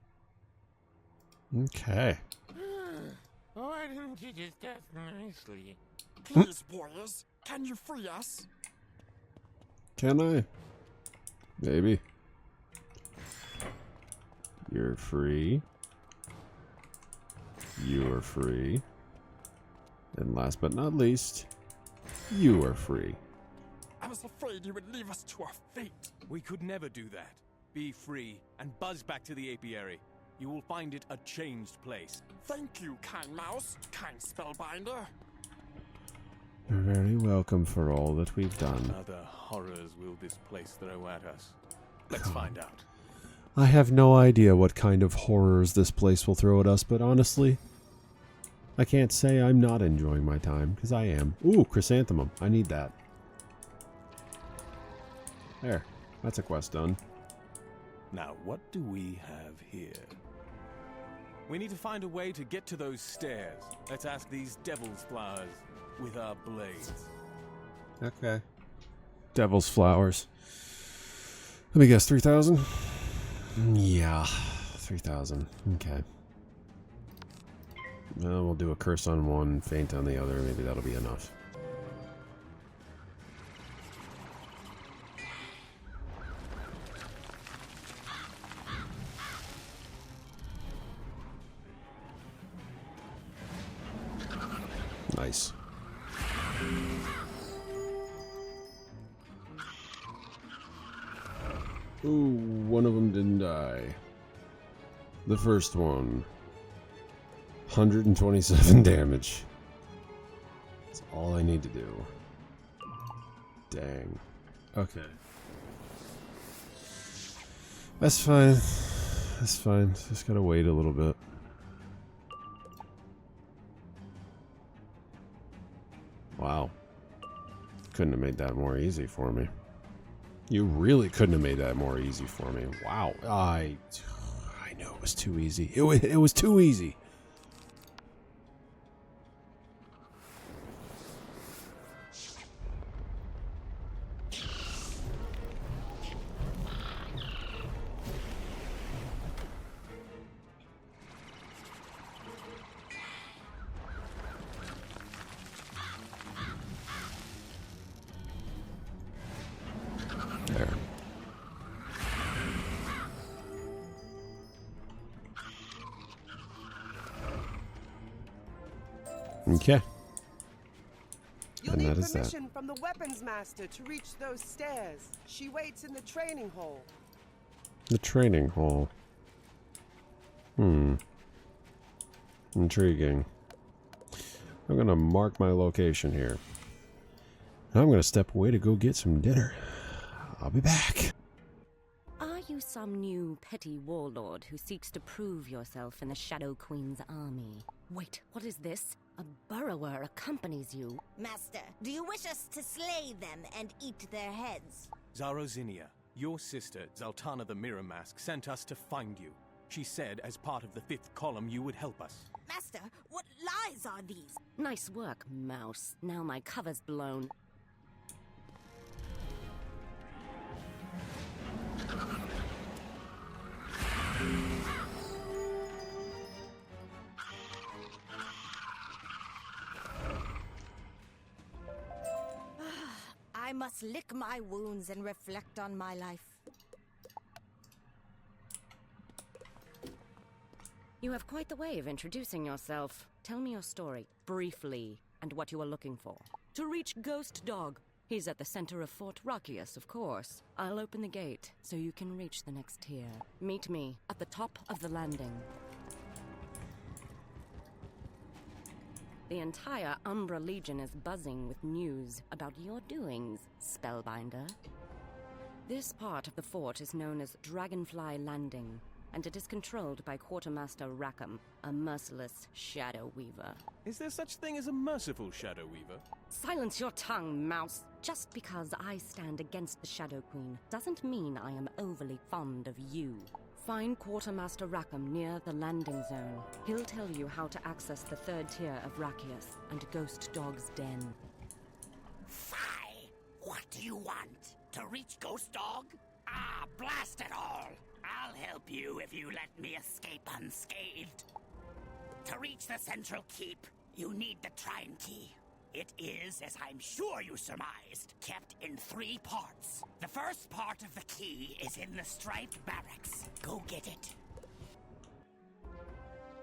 Okay. Why didn't you just ask nicely? Please, boys, can you free us? Can I? Maybe. You're free. You are free. And last but not least, you are free. I was afraid you would leave us to our fate. We could never do that. Be free and buzz back to the apiary. You will find it a changed place. Thank you, kind mouse, kind spellbinder. You're very welcome for all that we've done. Other horrors will this place throw at us. Let's find out. I have no idea what kind of horrors this place will throw at us, but honestly, I can't say I'm not enjoying my time, because I am. Ooh, chrysanthemum. I need that. There. That's a quest done. Now, what do we have here? We need to find a way to get to those stairs. Let's ask these devil's flowers with our blades. Okay. Devil's flowers. Let me guess, 3,000? Yeah, 3,000. Okay. Well, we'll do a curse on one, faint on the other. Maybe that'll be enough. Nice. Ooh, one of them didn't die. The first one. 127 damage. That's all I need to do. Dang. Okay. That's fine. That's fine. Just gotta wait a little bit. Wow. Couldn't have made that more easy for me. You really couldn't have made that more easy for me. Wow. I knew it was too easy. It was too easy. There. Okay. You'll And need that is that. permission from the weapons master to reach those stairs. She waits in the training hall. The training hall. Intriguing. I'm gonna mark my location here. I'm gonna step away to go get some dinner. I'll be back. Are you some new petty warlord who seeks to prove yourself in the Shadow Queen's army? Wait, what is this? A burrower accompanies you. Master, do you wish us to slay them and eat their heads? Zarozinia, your sister, Zaltana the Mirror Mask, sent us to find you. She said as part of the 5th column you would help us. Master, what lies are these? Nice work, mouse. Now my cover's blown. I must lick my wounds and reflect on my life. You have quite the way of introducing yourself. Tell me your story, briefly, and what you are looking for. To reach Ghost Dog. He's at the center of Fort Rakius, of course. I'll open the gate, so you can reach the next tier. Meet me at the top of the landing. The entire Umbra Legion is buzzing with news about your doings, Spellbinder. This part of the fort is known as Dragonfly Landing, and it is controlled by Quartermaster Rackham, a merciless Shadow Weaver. Is there such thing as a merciful Shadow Weaver? Silence your tongue, mouse! Just because I stand against the Shadow Queen doesn't mean I am overly fond of you. Find Quartermaster Rackham near the landing zone. He'll tell you how to access the 3rd tier of Rakius and Ghost Dog's den. Fie! What do you want? To reach Ghost Dog? Ah, blast it all! I'll help you if you let me escape unscathed. To reach the central keep, you need the Trine Key. It is, as I'm sure you surmised, kept in 3 parts. The first part of the key is in the Striped Barracks. Go get it.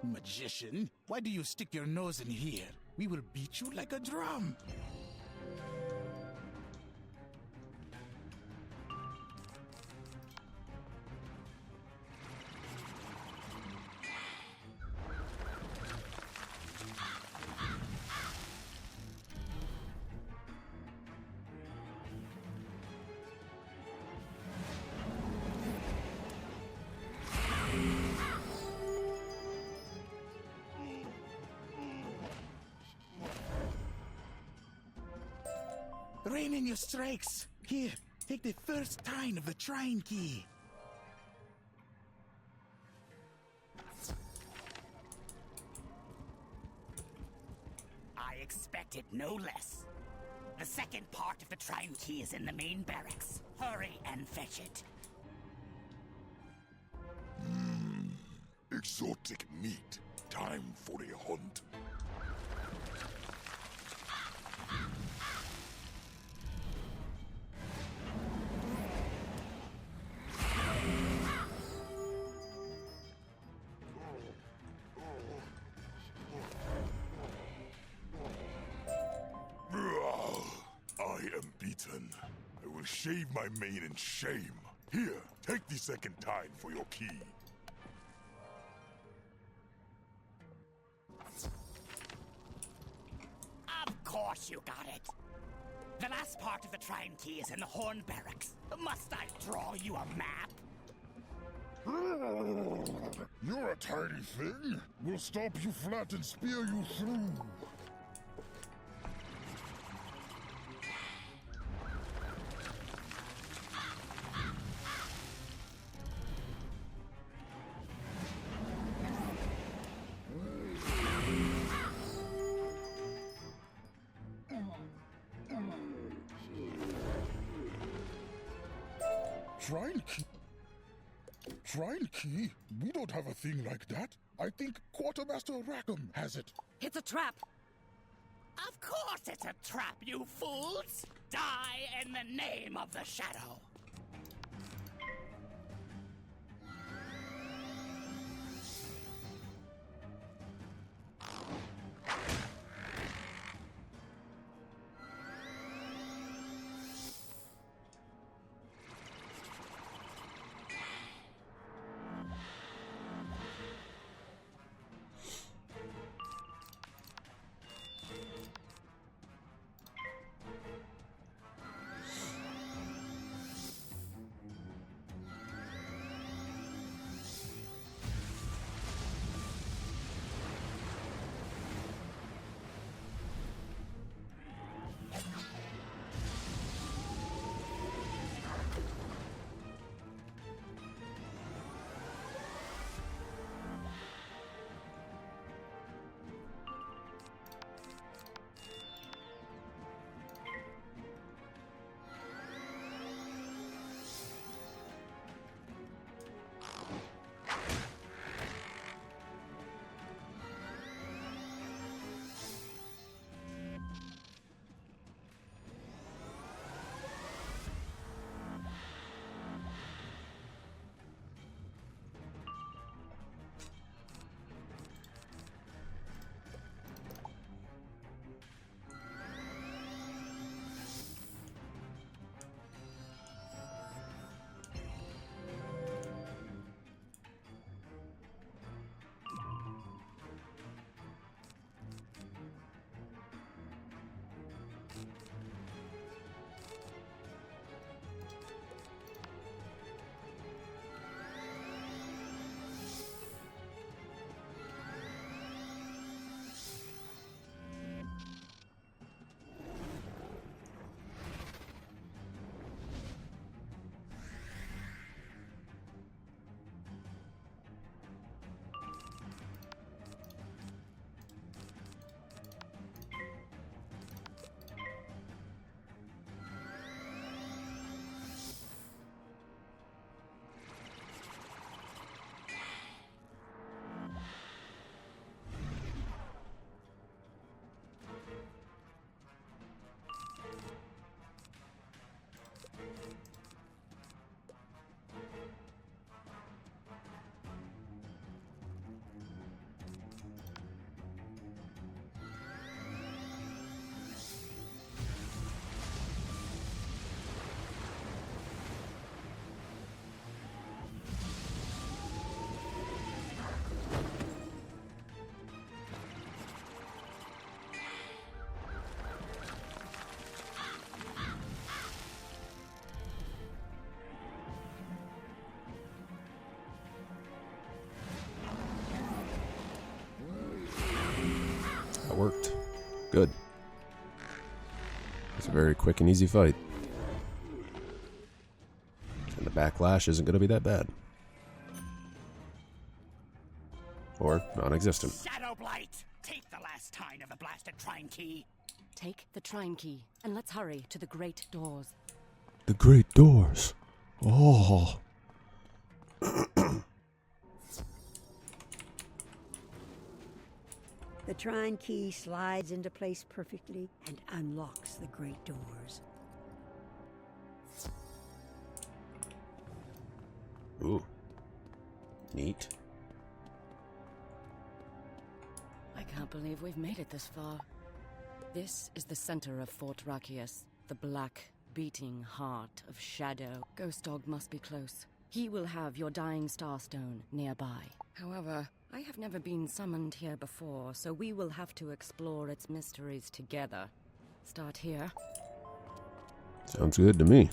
Magician, why do you stick your nose in here? We will beat you like a drum. Rain in your strikes. Here, take the first tine of the Trine Key. I expected no less. The second part of the Trine Key is in the main barracks. Hurry and fetch it. Exotic meat. Time for a hunt. I am beaten. I will shave my mane in shame. Here, take the second tine for your key. Of course you got it. The last part of the Trine Key is in the Horn Barracks. Must I draw you a map? You're a tiny thing. We'll stop you flat and spear you through. Trine Key? Trine Key? We don't have a thing like that. I think Quartermaster Rackham has it. It's a trap! Of course it's a trap, you fools! Die in the name of the Shadow! Good. It's a very quick and easy fight. And the backlash isn't going to be that bad. Or non-existent. Shadow Blight! Take the last tine of the blasted Trine Key. Take the Trine Key, and let's hurry to the Great Doors. The Great Doors. Oh. The Trine Key slides into place perfectly and unlocks the Great Doors. Ooh. Neat. I can't believe we've made it this far. This is the center of Fort Rakius, the black, beating heart of Shadow. Ghost Dog must be close. He will have your Dying Starstone nearby. However, I have never been summoned here before, so we will have to explore its mysteries together. Start here. Sounds good to me.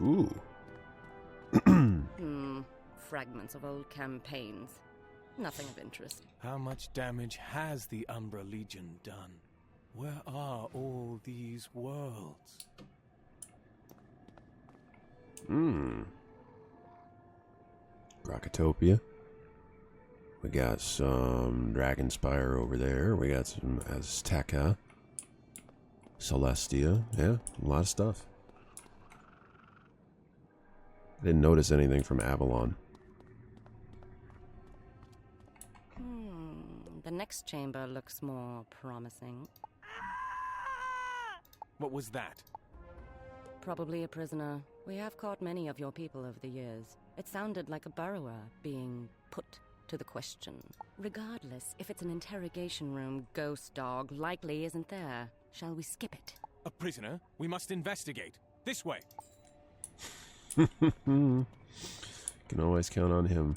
Ooh. Fragments of old campaigns. Nothing of interest. How much damage has the Umbra Legion done? Where are all these worlds? Rocketopia. We got some Dragonspire over there. We got some Azteca. Celestia. Yeah, a lot of stuff. I didn't notice anything from Avalon. The next chamber looks more promising. What was that? Probably a prisoner. We have caught many of your people over the years. It sounded like a burrower being put to the question. Regardless, if it's an interrogation room, Ghost Dog likely isn't there. Shall we skip it? A prisoner? We must investigate. This way. Can always count on him.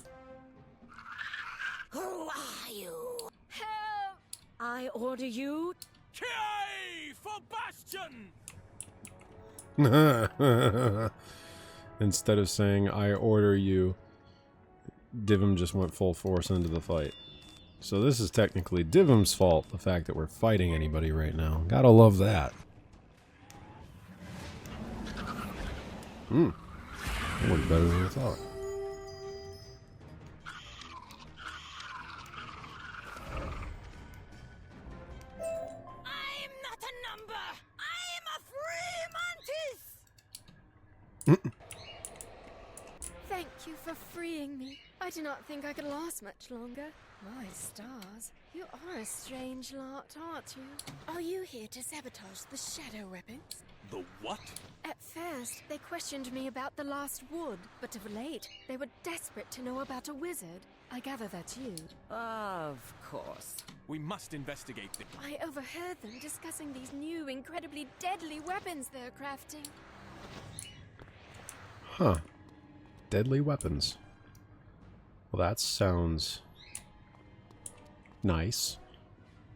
Who are you? Help! I order you. Kiai for Bastion! Instead of saying, I order you, Divim just went full force into the fight. So this is technically Divim's fault, the fact that we're fighting anybody right now. Gotta love that. That went better than I thought. I'm not a number! I'm a free mantis! Thank you for freeing me. I do not think I could last much longer. My stars, you are a strange lot, aren't you? Are you here to sabotage the shadow weapons? The what? At first, they questioned me about the last wood, but of late, they were desperate to know about a wizard. I gather that's you. Of course. We must investigate this. I overheard them discussing these new, incredibly deadly weapons they're crafting. Huh. Deadly weapons. Well, that sounds nice.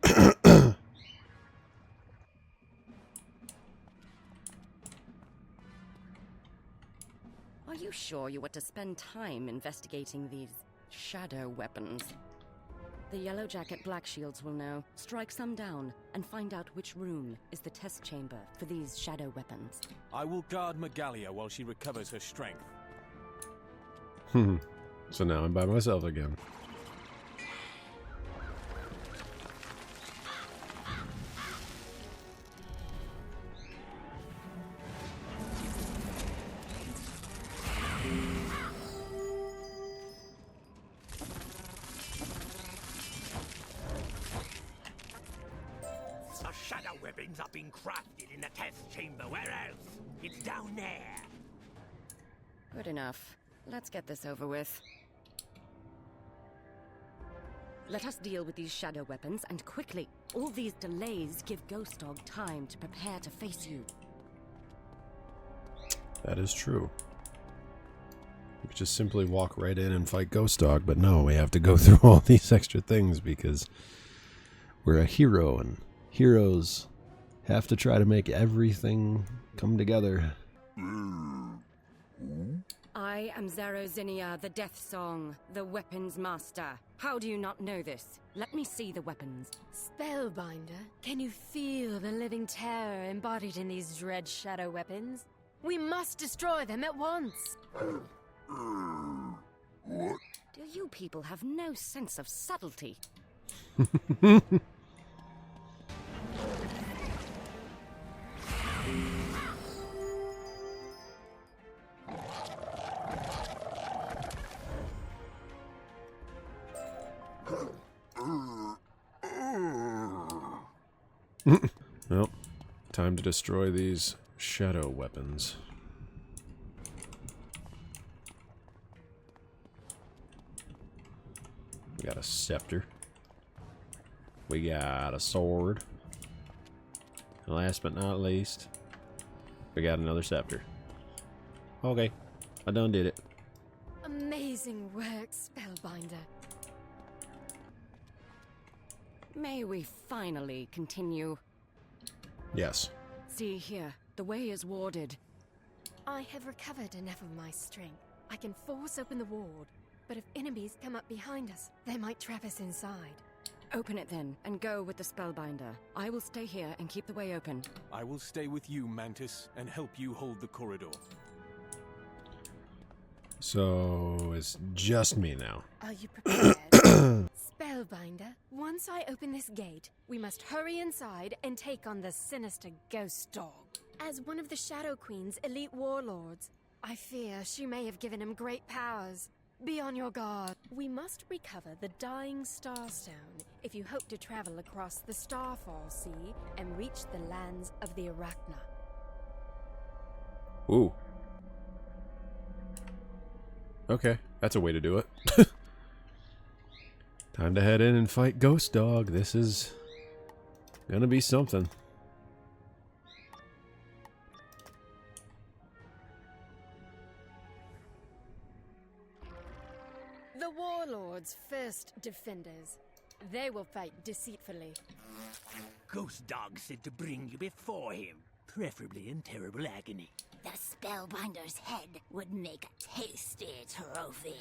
Are you sure you were to spend time investigating these shadow weapons? The Yellow Jacket Black Shields will know. Strike some down and find out which room is the test chamber for these shadow weapons. I will guard Megalia while she recovers her strength. So now I'm by myself again. The shadow weapons are being crafted in the test chamber. Where else? It's down there. Good enough. Let's get this over with. Let us deal with these shadow weapons, and quickly. All these delays give Ghost Dog time to prepare to face you. That is true. We could just simply walk right in and fight Ghost Dog, but no, we have to go through all these extra things because we're a hero, and heroes have to try to make everything come together. I am Zarozinia, the Death Song, the Weapons Master. How do you not know this? Let me see the weapons. Spellbinder, can you feel the living terror embodied in these dread shadow weapons? We must destroy them at once. Do you people have no sense of subtlety? Well, time to destroy these shadow weapons. We got a scepter. We got a sword. And last but not least, we got another scepter. Okay, I done did it. Amazing work, Spellbinder. May we finally continue? Yes. See here, the way is warded. I have recovered enough of my strength. I can force open the ward, but if enemies come up behind us, they might trap us inside. Open it then, and go with the Spellbinder. I will stay here and keep the way open. I will stay with you, Mantis, and help you hold the corridor. So it's just me now. Are you prepared? Spellbinder, once I open this gate, we must hurry inside and take on the sinister ghost dog. As one of the Shadow Queen's elite warlords, I fear she may have given him great powers. Be on your guard. We must recover the Dying Starstone if you hope to travel across the Starfall Sea and reach the lands of the Arachna. Ooh. Okay, that's a way to do it. Time to head in and fight Ghost Dog. This is gonna be something. The Warlord's first defenders. They will fight deceitfully. Ghost Dog said to bring you before him, preferably in terrible agony. The Spellbinder's head would make a tasty trophy.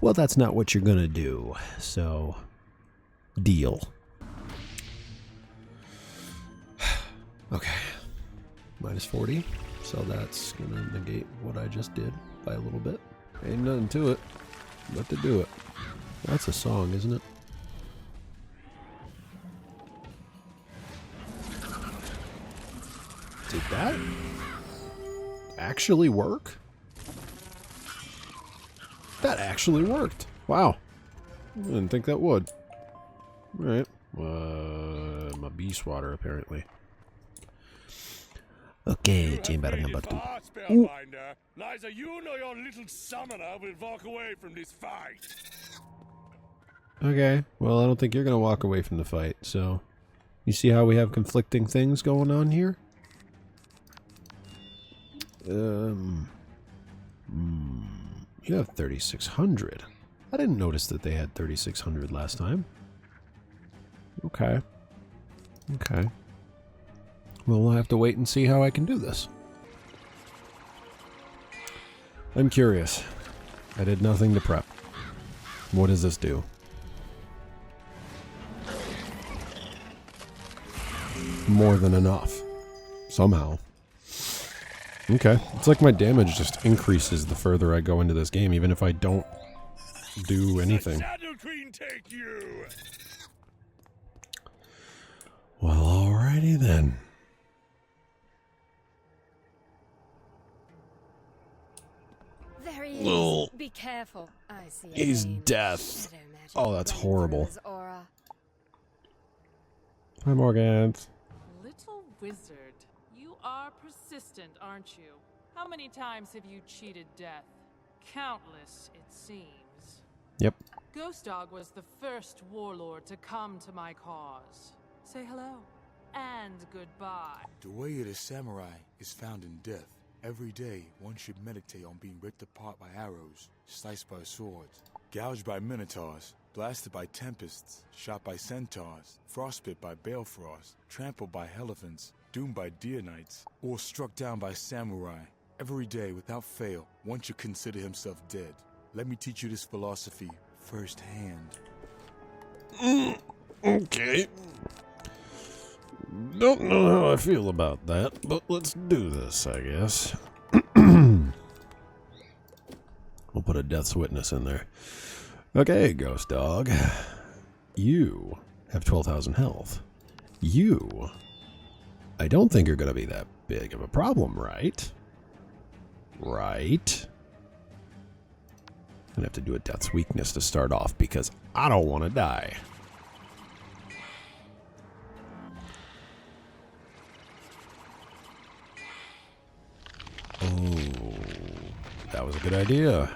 Well, that's not what you're gonna do, so deal. Okay, minus 40, so that's gonna negate what I just did by a little bit. Ain't nothing to it but to do it. That's a song, isn't it? Did that actually work? That actually worked. Wow. I didn't think that would. Alright. My beast water, apparently. Okay, chamber number 2. Spellbinder. Neither you nor your little summoner will walk away from this fight. Okay, well, I don't think you're going to walk away from the fight, so... You see how we have conflicting things going on here? You have 3,600. I didn't notice that they had 3,600 last time. Okay. Okay. Well, we'll have to wait and see how I can do this. I'm curious. I did nothing to prep. What does this do? More than enough. Somehow. Okay. It's like my damage just increases the further I go into this game, even if I don't do anything. Shadow Queen take you. Well, alrighty then. There he is. Be careful. I see. He's death. Oh, that's horrible. Hi, Morganthe. Little wizard, you are persistent, aren't you? How many times have you cheated death? Countless, it seems. Yep. Ghost Dog was the first warlord to come to my cause. Say hello and goodbye. The way of the samurai is found in death. Every day, one should meditate on being ripped apart by arrows, sliced by swords, gouged by minotaurs, blasted by tempests, shot by centaurs, frostbit by balefrost, trampled by elephants, doomed by deer knights, or struck down by samurai. Every day, without fail, one should consider himself dead. Let me teach you this philosophy firsthand. Okay. Don't know how I feel about that, but let's do this, I guess. We'll put a death's witness in there. Okay, Ghost Dog. You have 12,000 health. You, I don't think you're going to be that big of a problem, right? Right? I'm going to have to do a death's weakness to start off because I don't want to die. Oh, that was a good idea.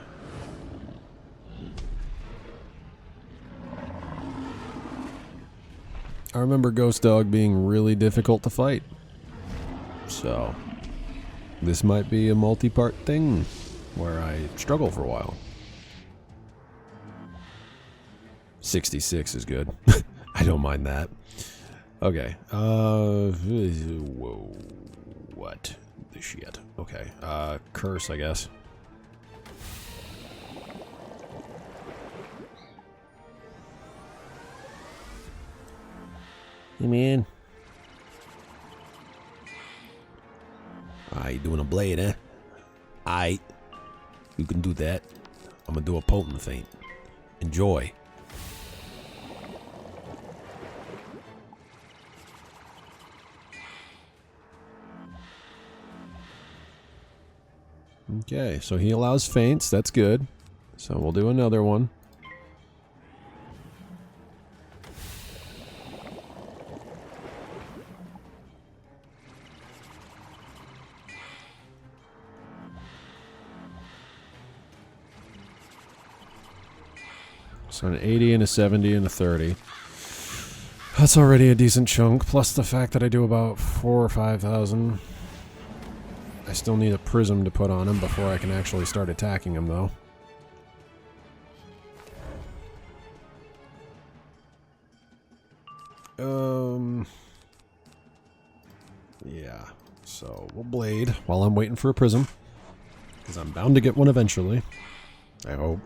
I remember Ghost Dog being really difficult to fight. So, this might be a multi-part thing where I struggle for a while. 66 is good. I don't mind that. Okay. Whoa. What the shit? Okay. Curse, I guess. Hey, man. You doing a blade, eh? Aight. You can do that. I'm gonna do a potent feint. Enjoy. Okay, so he allows feints. That's good. So we'll do another one. So an 80 and a 70 and a 30. That's already a decent chunk, plus the fact that I do about 4,000 or 5,000. I still need a prism to put on him before I can actually start attacking him, though. Yeah. So we'll blade while I'm waiting for a prism, because I'm bound to get one eventually. I hope.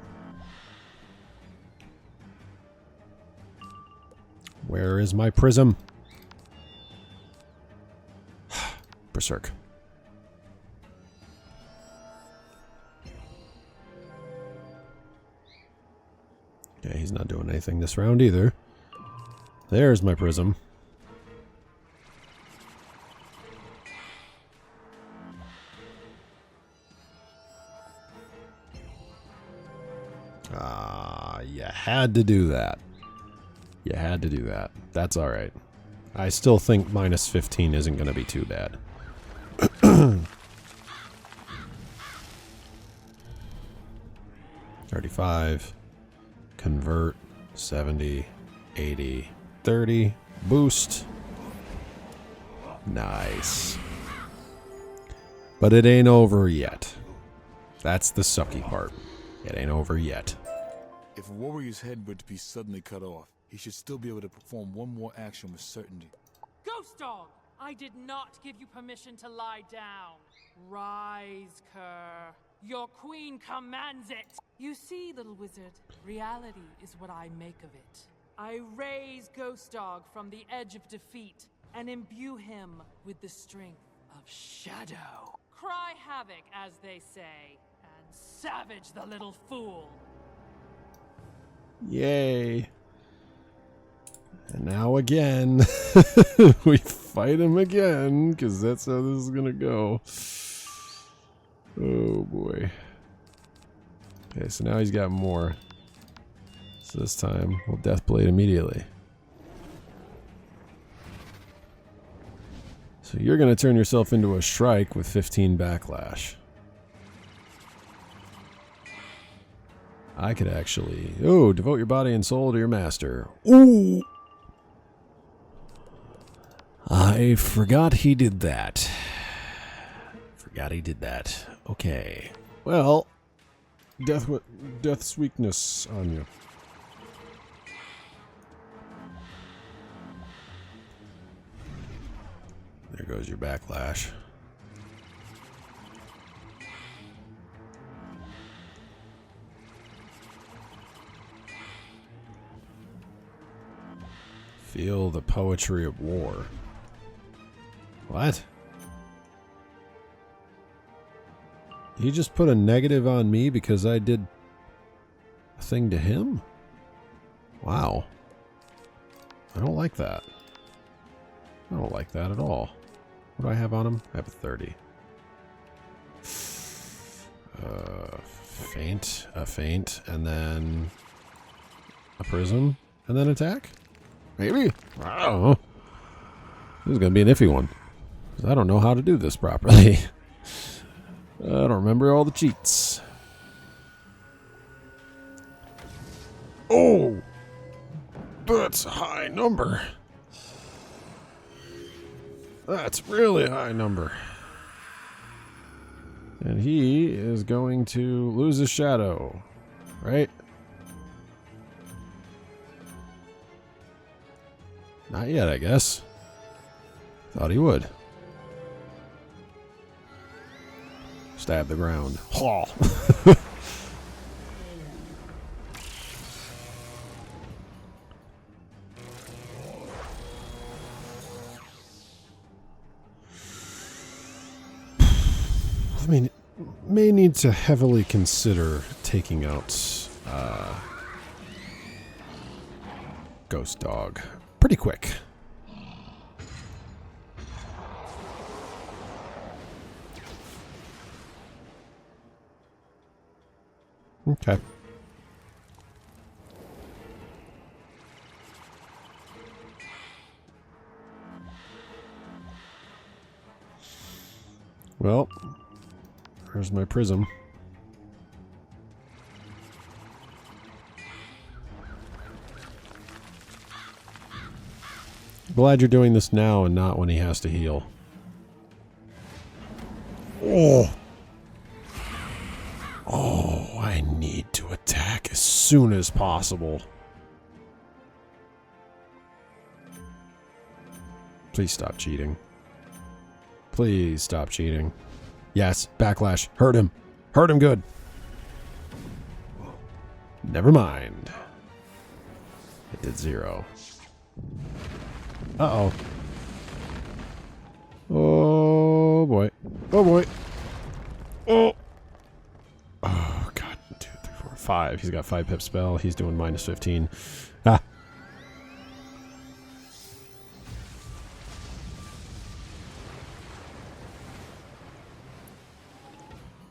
Where is my prism? Berserk. Okay, he's not doing anything this round either. There's my prism. You had to do that. You had to do that. That's alright. I still think minus 15 isn't going to be too bad. 35. Convert. 70. 80. 30. Boost. Nice. But it ain't over yet. That's the sucky part. It ain't over yet. If a warrior's head were to be suddenly cut off, he should still be able to perform one more action with certainty. Ghost Dog! I did not give you permission to lie down. Rise, Cur. Your queen commands it! You see, little wizard, reality is what I make of it. I raise Ghost Dog from the edge of defeat and imbue him with the strength of shadow. Cry havoc, as they say, and savage the little fool. Yay. And now again, we fight him again, because that's how this is going to go. Oh boy. Okay, so now he's got more. So this time, we'll Deathblade immediately. So you're going to turn yourself into a Shrike with 15 backlash. I could actually... Oh, devote your body and soul to your master. Ooh! I forgot he did that. Forgot he did that. Okay. Well, death's weakness on you. There goes your backlash. Feel the poetry of war. What? He just put a negative on me because I did a thing to him? Wow. I don't like that. I don't like that at all. What do I have on him? I have a 30. A feint, and then a prism, and then attack? Maybe? I don't know. This is going to be an iffy one. I don't know how to do this properly. I don't remember all the cheats. Oh! That's a high number. That's really a high number. And he is going to lose his shadow, right? Not yet, I guess. Thought he would. Stab the ground. Oh. I mean, may need to heavily consider taking out Ghost Dog pretty quick. Okay. Well, there's my prism. Glad you're doing this now and not when he has to heal. Oh! Oh, I need to attack as soon as possible. Please stop cheating. Please stop cheating. Yes, backlash. Hurt him. Hurt him good. Never mind. It did 0. Uh-oh. Oh, boy. Oh, boy. Oh. Oh, God. 2, 3, 4, 5. He's got 5 pip spell. He's doing minus 15. Ah.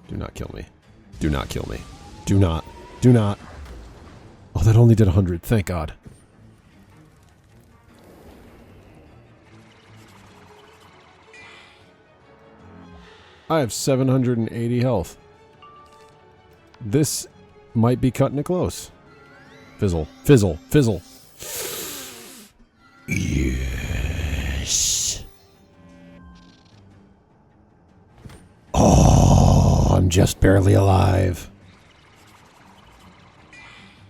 Do not kill me. Do not kill me. Do not. Do not. Oh, that only did 100. Thank God. I have 780 health. This might be cutting it close. Fizzle. Fizzle. Fizzle. Yes. Oh, I'm just barely alive.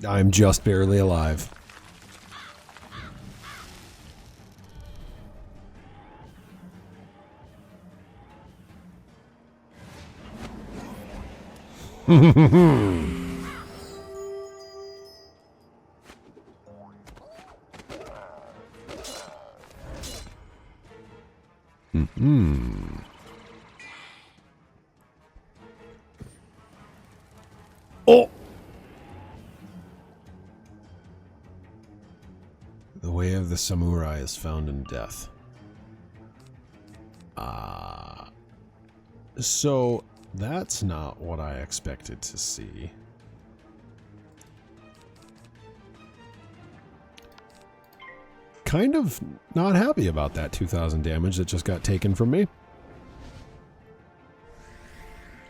I'm just barely alive. Oh! The way of the samurai is found in death. So that's not what I expected to see. Kind of not happy about that 2,000 damage that just got taken from me.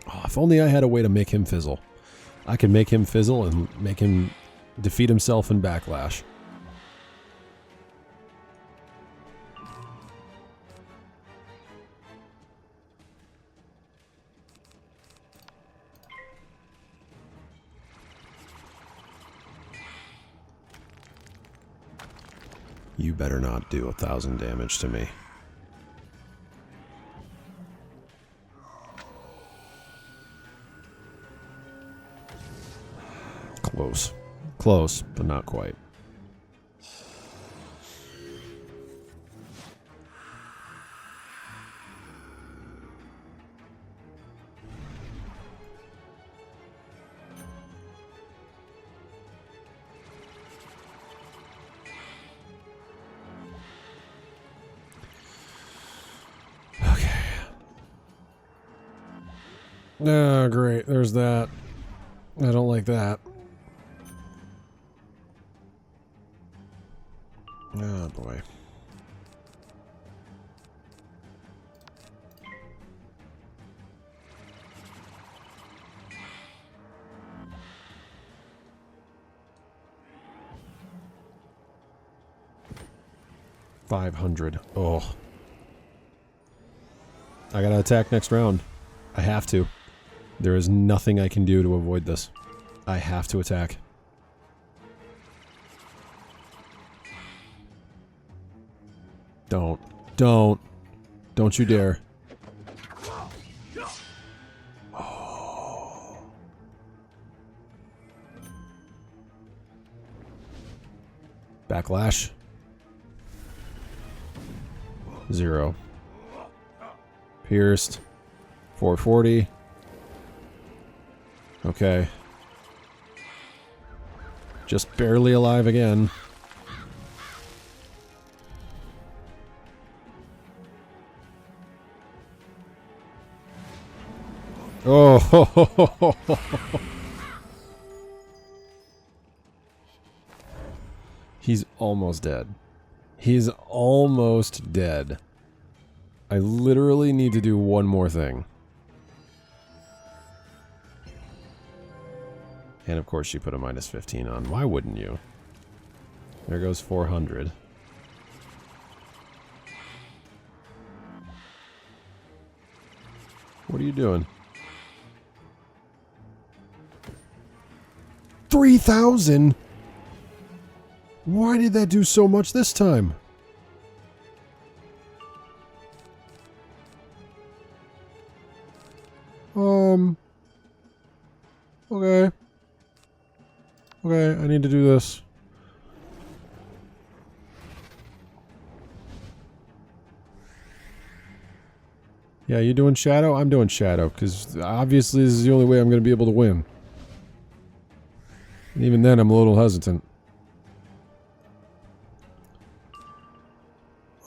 Oh, if only I had a way to make him fizzle. I could make him fizzle and make him defeat himself in backlash. You better not do 1,000 damage to me. Close. Close, but not quite. Ah, great. There's that. I don't like that. Oh, boy. $500. Oh. I gotta attack next round. I have to. There is nothing I can do to avoid this. I have to attack. Don't. Don't. Don't you dare. Oh. Backlash. 0. Pierced. 440. Okay. Just barely alive again. Oh. He's almost dead. He's almost dead. I literally need to do one more thing. And of course she put a minus 15 on. Why wouldn't you? There goes 400. What are you doing? 3,000? Why did that do so much this time? Okay. Okay, I need to do this. Yeah, you doing Shadow? I'm doing Shadow, because obviously this is the only way I'm going to be able to win. And even then, I'm a little hesitant.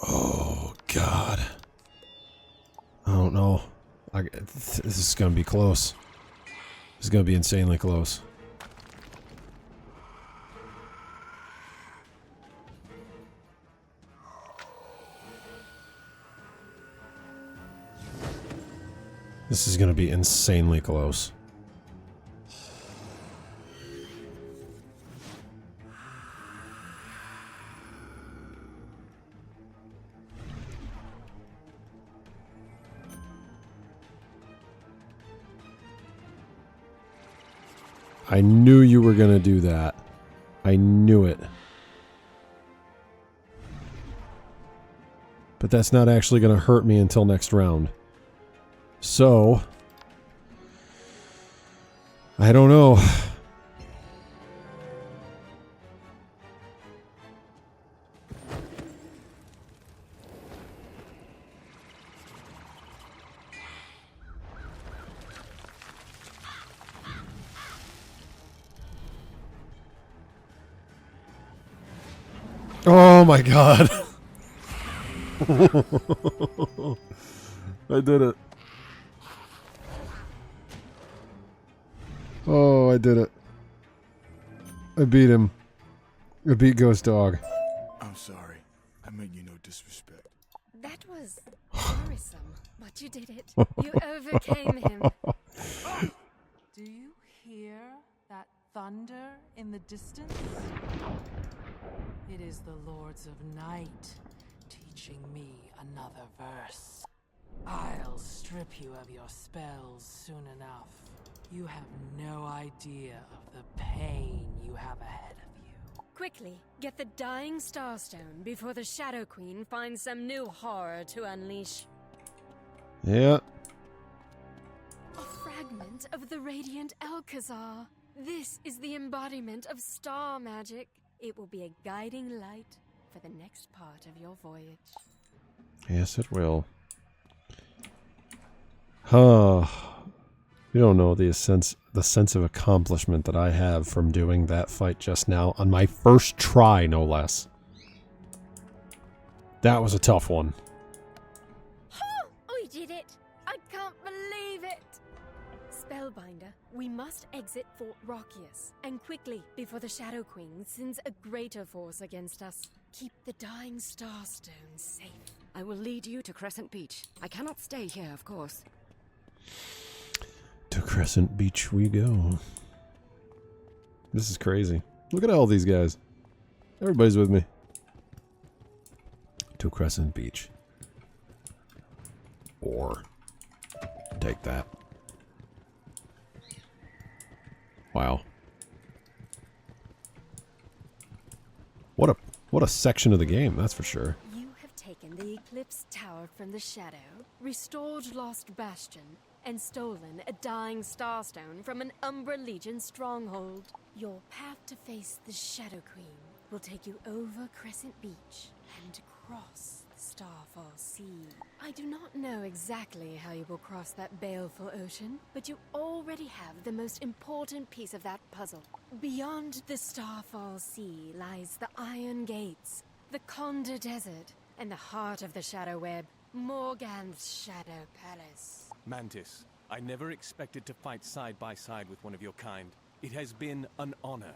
Oh, God. I don't know. This is going to be close. This is going to be insanely close. This is going to be insanely close. I knew you were going to do that. I knew it. But that's not actually going to hurt me until next round. So, I don't know. Oh my God. I did it. Oh, I did it. I beat him. I beat Ghost Dog. I'm sorry. I meant you no disrespect. That was worrisome, but you did it. You overcame him. Do you hear that thunder in the distance? It is the Lords of Night teaching me another verse. I'll strip you of your spells soon enough. You have no idea of the pain you have ahead of you. Quickly, get the Dying Starstone before the Shadow Queen finds some new horror to unleash. Yeah. A fragment of the Radiant Alcazar. This is the embodiment of star magic. It will be a guiding light for the next part of your voyage. Yes, it will. Huh. You don't know the sense of accomplishment that I have from doing that fight just now on my first try, no less. That was a tough one. Oh, you did it! I can't believe it! Spellbinder, we must exit Fort Rockius, and quickly, before the Shadow Queen sends a greater force against us. Keep the Dying Starstone safe. I will lead you to Crescent Beach. I cannot stay here, of course. To Crescent Beach we go. This is crazy. Look at all these guys. Everybody's with me. To Crescent Beach. Or take that. Wow. What a section of the game, that's for sure. You have taken the Eclipse Tower from the Shadow, restored Lost Bastion, and stolen a Dying Starstone from an Umbra Legion stronghold. Your path to face the Shadow Queen will take you over Crescent Beach and across the Starfall Sea. I do not know exactly how you will cross that baleful ocean, but you already have the most important piece of that puzzle. Beyond the Starfall Sea lies the Iron Gates, the Conda Desert, and the heart of the Shadow Web, Morganthe's Shadow Palace. Mantis, I never expected to fight side by side with one of your kind. It has been an honor.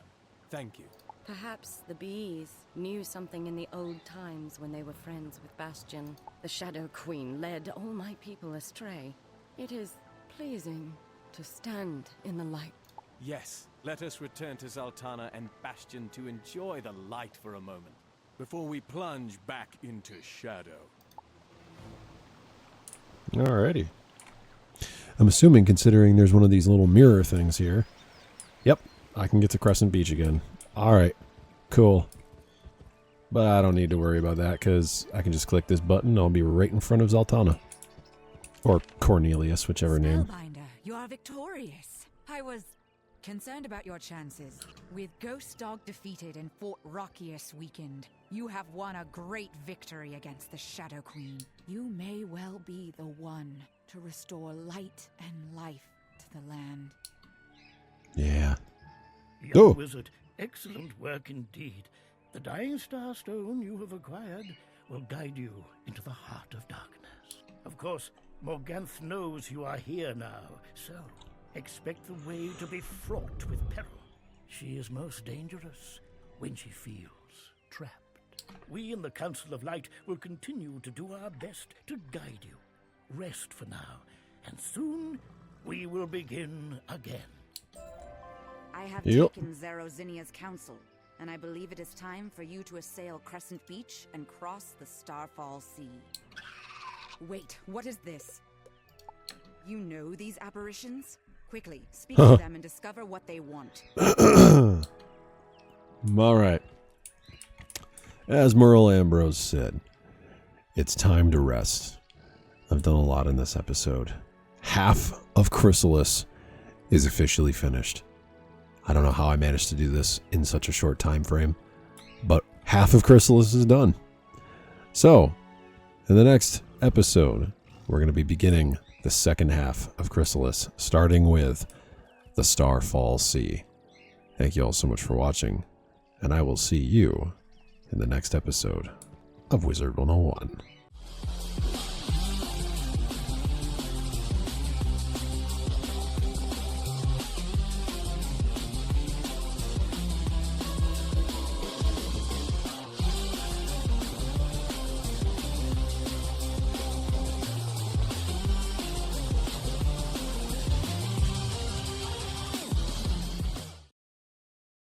Thank you. Perhaps the bees knew something in the old times when they were friends with Bastion. The Shadow Queen led all my people astray. It is pleasing to stand in the light. Yes, let us return to Zaltana and Bastion to enjoy the light for a moment, before we plunge back into shadow. Alrighty. I'm assuming, considering there's one of these little mirror things here. Yep, I can get to Crescent Beach again. Alright, cool. But I don't need to worry about that, because I can just click this button, I'll be right in front of Zaltana. Or Cornelius, whichever name. Spellbinder, you are victorious. I was concerned about your chances. With Ghost Dog defeated in Fort Rockius weakened, you have won a great victory against the Shadow Queen. You may well be the one to restore light and life to the land. Yeah. Young wizard, excellent work indeed. The Dying Starstone you have acquired will guide you into the heart of darkness. Of course, Morganthe knows you are here now, so expect the way to be fraught with peril. She is most dangerous when she feels trapped. We in the Council of Light will continue to do our best to guide you. Rest for now, and soon we will begin again. I have taken Zerozinia's counsel, and I believe it is time for you to assail Crescent Beach and cross the Starfall Sea. Wait, what is this? You know these apparitions? Quickly, speak to them and discover what they want. Alright. As Merle Ambrose said, it's time to rest. I've done a lot in this episode. Half of Khrysalis is officially finished. I don't know how I managed to do this in such a short time frame, but half of Khrysalis is done. So, in the next episode, we're going to be beginning the second half of Khrysalis, starting with the Starfall Sea. Thank you all so much for watching, and I will see you in the next episode of Wizard101.